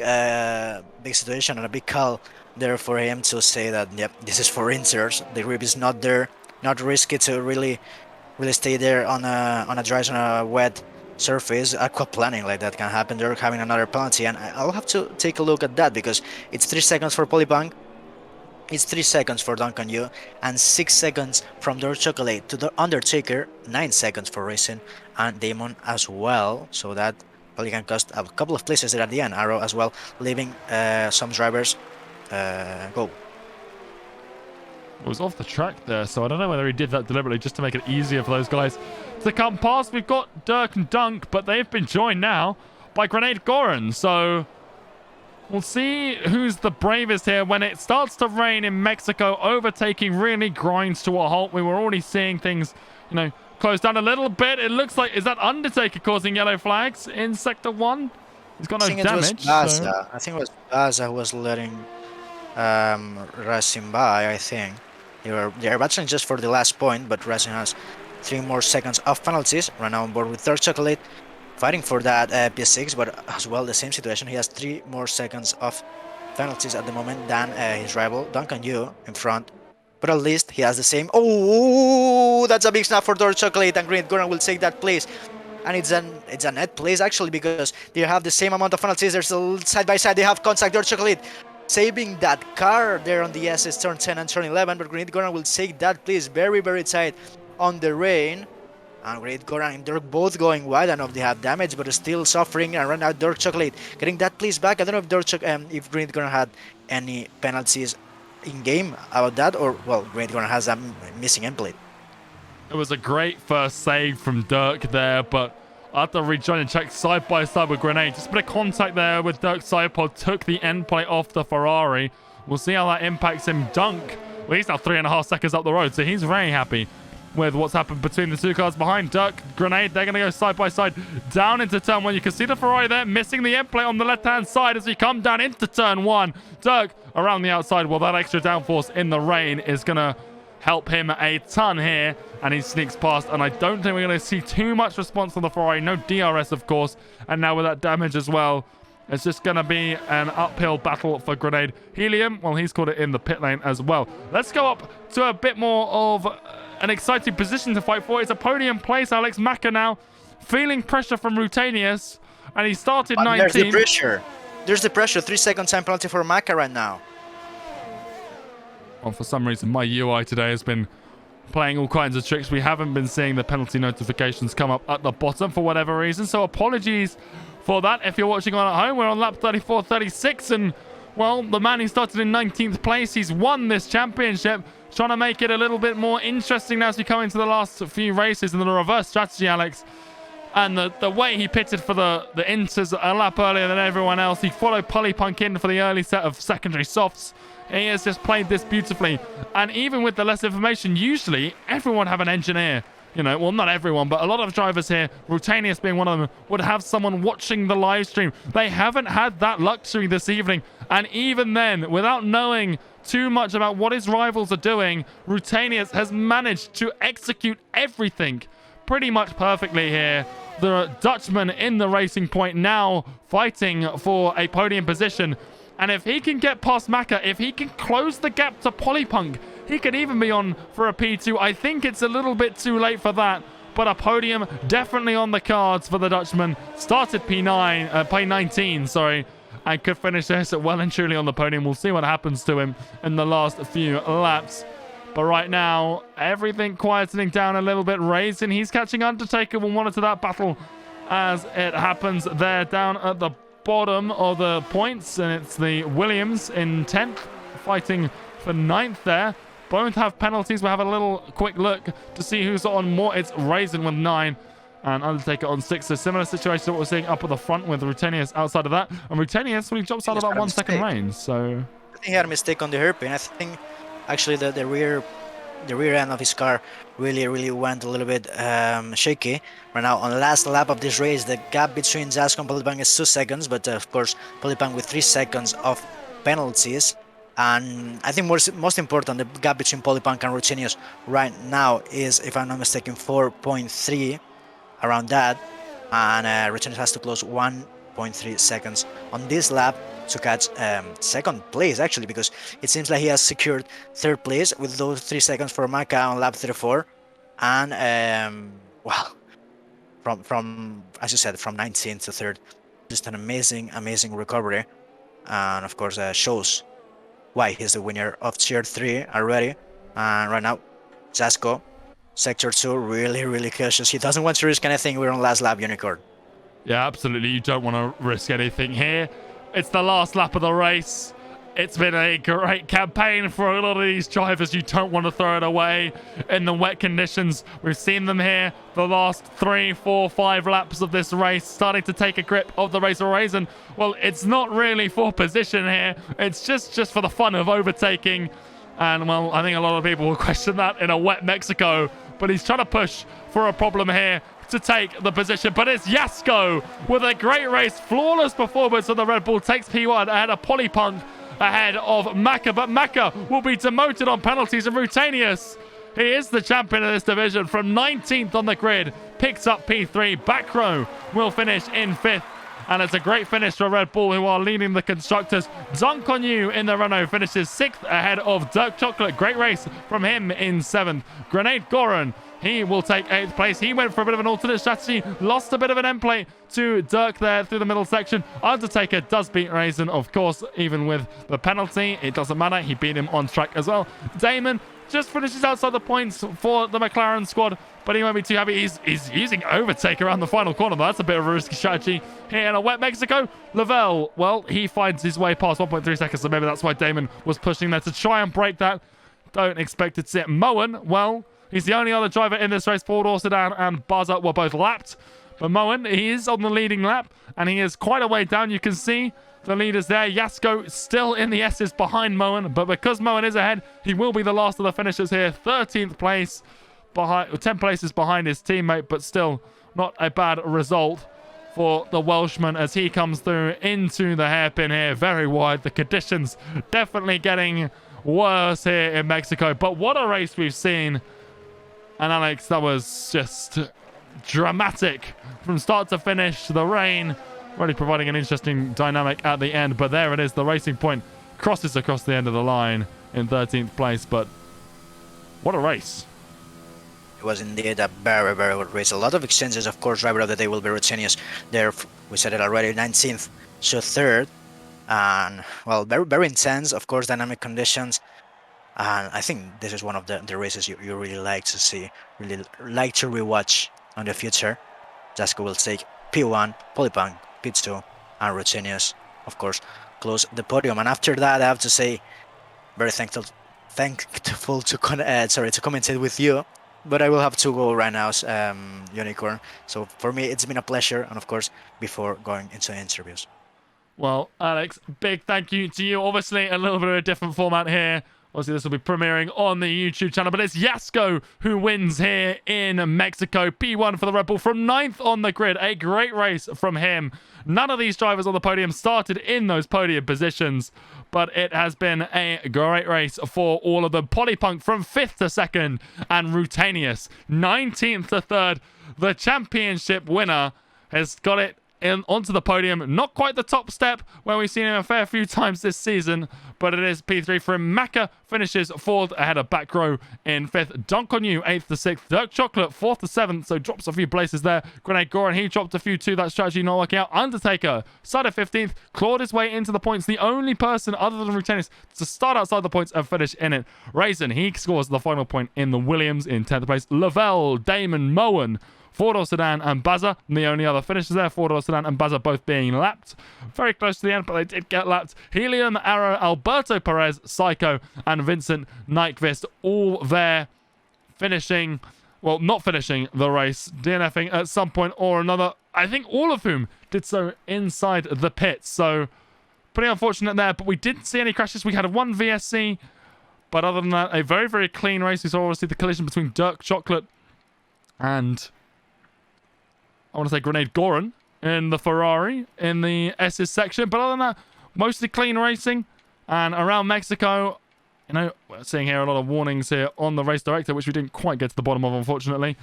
situation and a big call there for him to say that, yep, this is for inters. The grip is not there. Not risky to really stay there on a dry, on a wet surface. Aquaplaning like that can happen. They're having another penalty, and I'll have to take a look at that because it's 3 seconds for Polypunk. It's 3 seconds for Duncan Yu and 6 seconds from Dark Chocolate to the Undertaker, 9 seconds for Racing and Damon as well. So that probably can cost a couple of places there at the end. Arrow as well, leaving some drivers go. It was off the track there, so I don't know whether he did that deliberately just to make it easier for those guys to come past. We've got Dirk and Dunk, but they've been joined now by Grenade Goran, so we'll see who's the bravest here. When it starts to rain in Mexico, overtaking really grinds to a halt. We were already seeing things, close down a little bit. It looks like, is that Undertaker causing yellow flags in Sector 1? He's got no damage. I think it was Baza who was letting Racing by, I think. They're battling just for the last point, but Racing has 3 more seconds of penalties. Right now on board with Dark Chocolate, fighting for that P6, but as well the same situation. He has 3 more seconds of penalties at the moment than his rival Duncan Yu in front, but at least he has the same. Oh, that's a big snap for Dark Chocolate, and Green Goran will take that place. And it's a net place actually, because they have the same amount of penalties. They're still side by side. They have contact. Dark Chocolate saving that car there on the SS turn 10 and turn 11, but Grenade Goran will take that place very, very tight on the rain. And Grenade Goran and Dirk both going wide. I don't know if they have damage, but still suffering. And right now Dark Chocolate getting that place back. I don't know if if Grenade Goran had any penalties in game about that, or well, Grenade Goran has a missing end plate. It was a great first save from Dirk there, but after rejoin and check side by side with Grenade, just a bit of contact there with Dirk's side pod, took the end plate off the Ferrari. We'll see how that impacts him. Dunk, well, he's now 3.5 seconds up the road, so he's very happy with what's happened between the 2 cars behind. Dirk, Grenade, they're going to go side by side down into turn 1. You can see the Ferrari there missing the end plate on the left-hand side as we come down into turn 1. Dirk around the outside. Well, that extra downforce in the rain is going to help him a ton here, and he sneaks past, and I don't think we're going to see too much response from the Ferrari. No DRS, of course, and now with that damage as well, it's just going to be an uphill battle for Grenade. Helium, well, he's caught it in the pit lane as well. Let's go up to a bit more of an exciting position to fight for. It's a podium place. Alex Maka now feeling pressure from Rutanius, and he started 19th. There's the pressure. There's the pressure. 3 second time penalty for Maka right now. Well, for some reason, my UI today has been playing all kinds of tricks. We haven't been seeing the penalty notifications come up at the bottom for whatever reason. So apologies for that. If you're watching on at home, we're on lap 34, 36. And, well, the man who started in 19th place, he's won this championship. Trying to make it a little bit more interesting now as we come into the last few races in the reverse strategy, Alex. And the way he pitted for the Inters a lap earlier than everyone else. He followed Polypunk in for the early set of secondary softs. He has just played this beautifully. And even with the less information, usually everyone have an engineer. Well, not everyone, but a lot of drivers here, Rutanius being one of them, would have someone watching the live stream. They haven't had that luxury this evening. And even then, without knowing too much about what his rivals are doing, Rutanius has managed to execute everything pretty much perfectly here. The Dutchman in the racing point now fighting for a podium position. And if he can get past Maka, if he can close the gap to Polypunk, he could even be on for a P2. I think it's a little bit too late for that, but a podium definitely on the cards for the Dutchman. Started P19, sorry, and could finish this well and truly on the podium. We'll see what happens to him in the last few laps. But right now, everything quietening down a little bit. Racing, he's catching Undertaker. We'll monitor that battle as it happens there down at the bottom of the points, and it's the Williams in 10th fighting for 9th there. Both have penalties. We'll have a little quick look to see who's on more. It's Raisin with 9 and Undertaker on 6. So similar situation to what we're seeing up at the front with Rutanius outside of that. And Rutanius, well, he jumps out about 1 second range. So I think he had a mistake on the hairpin. I think actually the rear end of his car really went a little bit shaky. Right now on the last lap of this race, the gap between Zasco and Polypunk is 2 seconds, but of course Polypunk with 3 seconds of penalties. And I think most important, the gap between Polypunk and Rutanius right now is, if I'm not mistaken, 4.3, around that. And Rutanius has to close 1.3 seconds on this lap to catch second place, actually, because it seems like he has secured third place with those 3 seconds for Maka on lap 34. And well, from as you said, from 19th to 3rd, just an amazing recovery, and of course shows why he's the winner of Tier 3 already. And right now, Zasco, Sector 2, really cautious. He doesn't want to risk anything. We're on last lap, Unicorn. Yeah, absolutely. You don't want to risk anything here. It's the last lap of the race. It's been a great campaign for a lot of these drivers. You don't want to throw it away in the wet conditions. We've seen them here the last 3, 4, 5 laps of this race, starting to take a grip of the race race. And, well, it's not really for position here. It's just for the fun of overtaking. And, well, I think a lot of people will question that in a wet Mexico. But he's trying to push for a problem here to take the position. But it's Yasko with a great race. Flawless performance of the Red Bull. Takes P1 ahead of Polypunk, ahead of Maka. But Maka will be demoted on penalties. And Rutanius, he is the champion of this division from 19th on the grid. Picks up P3. Back row will finish in 5th. And it's a great finish for Red Bull, who are leading the constructors. Dunk on you in the Renault finishes 6th ahead of Dirk Chocolate. Great race from him in 7th. Grenade Goran, he will take 8th place. He went for a bit of an alternate strategy. Lost a bit of an end plate to Dirk there through the middle section. Undertaker does beat Raisin, of course, even with the penalty. It doesn't matter. He beat him on track as well. Damon just finishes outside the points for the McLaren squad, but he won't be too happy. He's using overtake around the final corner. That's a bit of a risky strategy here in a wet Mexico. Lavelle, well, he finds his way past 1.3 seconds, so maybe that's why Damon was pushing there to try and break that. Don't expect it to sit. Moen, well, he's the only other driver in this race. Ford Sedan and Baza were both lapped, but Moen, he is on the leading lap, and he is quite a way down. You can see the leaders there. Yasko still in the S's behind Moen, but because Moen is ahead, he will be the last of the finishers here. 13th place, behind 10 places behind his teammate, but still not a bad result for the Welshman as he comes through into the hairpin here. Very wide. The conditions definitely getting worse here in Mexico, but what a race we've seen. And Alex, that was just dramatic from start to finish. The rain really providing an interesting dynamic at the end, but there it is. The Racing Point crosses across the end of the line in 13th place, but what a race. It was indeed a very good race. A lot of exchanges, of course. Driver of the day will be Rutenius. There, we said it already, 19th, so 3rd. And, well, very intense, of course, dynamic conditions. And I think this is one of the races you really like to see, really like to rewatch on the future. Jasco will take P1, Polypunk, P2, and Rutenius, of course, close the podium. And after that, I have to say, very thankful to commentate with you. But I will have to go right now, Unicorn. So for me, it's been a pleasure. And of course, before going into interviews. Well, Alex, big thank you to you. Obviously, a little bit of a different format here. Obviously, this will be premiering on the YouTube channel, but it's Yasko who wins here in Mexico. P1 for the Red Bull from 9th on the grid. A great race from him. None of these drivers on the podium started in those podium positions, but it has been a great race for all of them. Polypunk from 5th to 2nd, and Rutanius 19th to 3rd. The championship winner has got it onto the podium. Not quite the top step where we've seen him a fair few times this season, but it is P3 for him. Maka finishes 4th ahead of Back Row in 5th. Dunk on You 8th to 6th. Dirk Chocolate 4th to 7th, so drops a few places there. Grenade Goran, he dropped a few too. That strategy not working out. Undertaker started 15th, clawed his way into the points. The only person other than Rutenius to start outside the points and finish in it. Raisin, he scores the final point in the Williams in 10th place. Lavelle, Damon, Moen, Ford Sedan and Baza, the only other finishers there. Ford Sedan and Baza both being lapped. Very close to the end, but they did get lapped. Helium, Arrow, Alberto Perez, Psycho, and Vincent Nyquist all there finishing, well, not finishing the race, DNFing at some point or another. I think all of whom did so inside the pits. So pretty unfortunate there, but we didn't see any crashes. We had one VSC, but other than that, a very clean race. We saw obviously the collision between Dirk Chocolate and I want to say Grenade Goran in the Ferrari in the S's section. But other than that, mostly clean racing. And around Mexico, you know, we're seeing here a lot of warnings here on the race director, which we didn't quite get to the bottom of, unfortunately.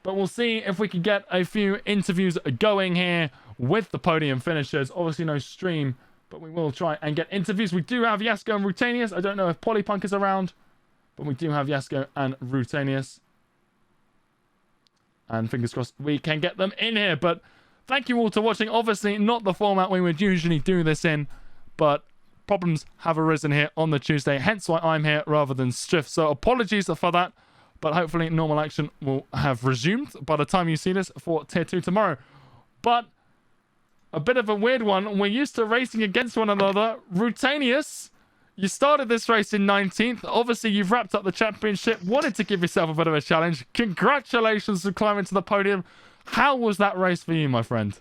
But we'll see if we can get a few interviews going here with the podium finishers. Obviously no stream, but we will try and get interviews. We do have Yasko and Rutanius. I don't know if Polypunk is around, but we do have Yasko and Rutanius. And fingers crossed we can get them in here. But thank you all for watching. Obviously not the format we would usually do this in, but problems have arisen here on the Tuesday, hence why I'm here rather than Striff. So apologies for that, but hopefully normal action will have resumed by the time you see this for Tier 2 tomorrow. But a bit of a weird one. We're used to racing against one another. Rutanius, you started this race in 19th. Obviously, you've wrapped up the championship. Wanted to give yourself a bit of a challenge. Congratulations for climbing to the podium. How was that race for you, my friend?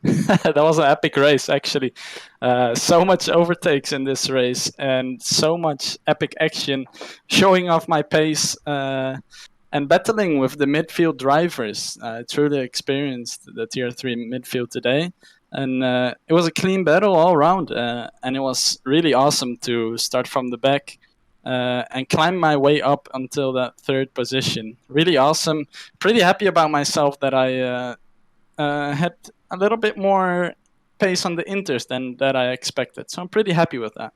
That was an epic race, actually. So much overtakes in this race and so much epic action, showing off my pace and battling with the midfield drivers. I truly experienced the Tier 3 midfield today. And it was a clean battle all around. And it was really awesome to start from the back and climb my way up until that third position. Really awesome. Pretty happy about myself that I had a little bit more pace on the inters than that I expected. So I'm pretty happy with that.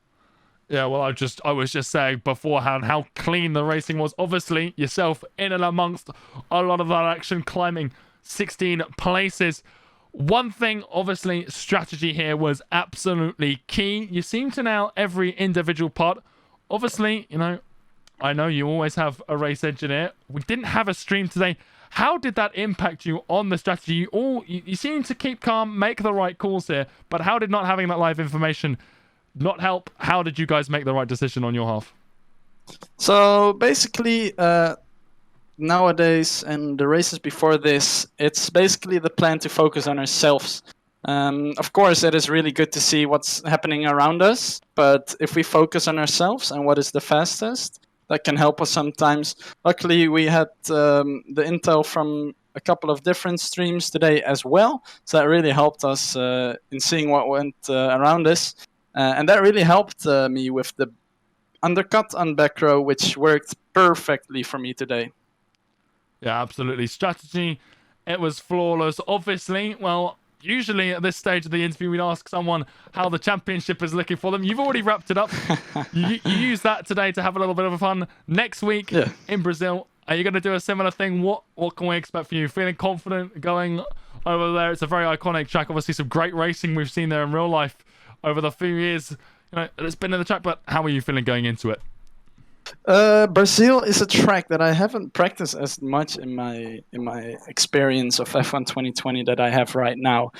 Yeah, well, I was just saying beforehand how clean the racing was. Obviously, yourself in and amongst a lot of that action, climbing 16 places. One thing, obviously, strategy here was absolutely key. You seem to nail every individual part. Obviously, you know, I know you always have a race engineer. We didn't have a stream today. How did that impact you on the strategy? You seem to keep calm, make the right calls here, but how did not having that live information not help? How did you guys make the right decision on your half? So basically, nowadays and the races before this, it's basically the plan to focus on ourselves. Of course, it is really good to see what's happening around us, but if we focus on ourselves and what is the fastest, that can help us sometimes. Luckily, we had the intel from a couple of different streams today as well, so that really helped us in seeing what went around us. And that really helped me with the undercut on back row, which worked perfectly for me today. Yeah, absolutely. Strategy, it was flawless. Obviously, well, usually at this stage of the interview, we'd ask someone how the championship is looking for them. You've already wrapped it up. you use that today to have a little bit of fun. Next week in Brazil, are you going to do a similar thing? What can we expect from you? Feeling confident going over there? It's a very iconic track. Obviously, some great racing we've seen there in real life over the few years. You know, it's been in the track, but how are you feeling going into it? Brazil is a track that I haven't practiced as much in my experience of F1 2020 that I have right now.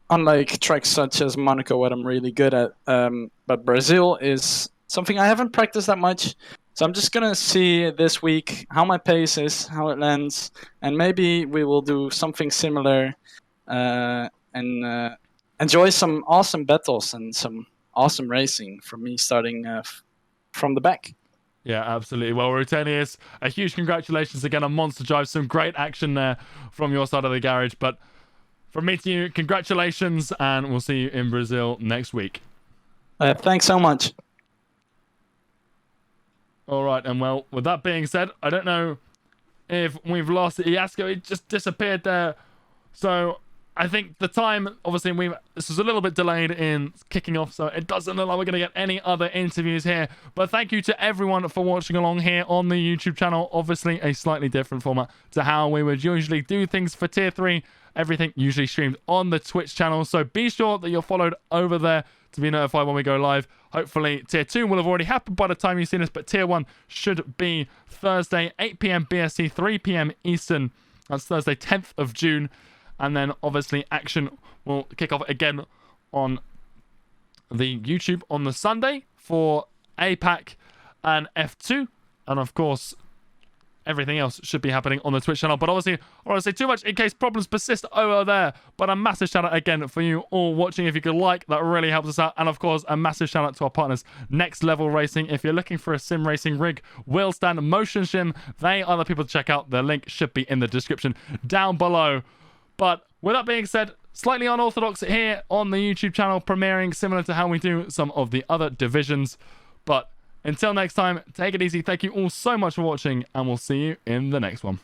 Unlike tracks such as Monaco, what I'm really good at, but Brazil is something I haven't practiced that much. So I'm just gonna see this week how my pace is, how it lands, and maybe we will do something similar and enjoy some awesome battles and some awesome racing from me starting from the back. Yeah, absolutely. Well, Rutanius, a huge congratulations again on Monster Drive. Some great action there from your side of the garage. But from me to you, congratulations, and we'll see you in Brazil next week. Thanks so much. All right, and well, with that being said, I don't know if we've lost Iasko. It just disappeared there. So I think the time, obviously, this was a little bit delayed in kicking off, so it doesn't look like we're going to get any other interviews here. But thank you to everyone for watching along here on the YouTube channel. Obviously, a slightly different format to how we would usually do things for Tier 3. Everything usually streamed on the Twitch channel, so be sure that you're followed over there to be notified when we go live. Hopefully, Tier 2 will have already happened by the time you've seen this, but Tier 1 should be Thursday, 8 p.m. BST, 3 p.m. Eastern. That's Thursday, 10th of June. And then, obviously, action will kick off again on the YouTube on the Sunday for APAC and F2. And, of course, everything else should be happening on the Twitch channel. But, obviously, I don't want to say too much in case problems persist over there. But a massive shout-out again for you all watching. If you could like, that really helps us out. And, of course, a massive shout-out to our partners, Next Level Racing. If you're looking for a sim racing rig, wheel stand, motion sim, they are the people to check out. The link should be in the description down below. But with that being said, slightly unorthodox here on the YouTube channel, premiering similar to how we do some of the other divisions. But until next time, take it easy. Thank you all so much for watching, and we'll see you in the next one.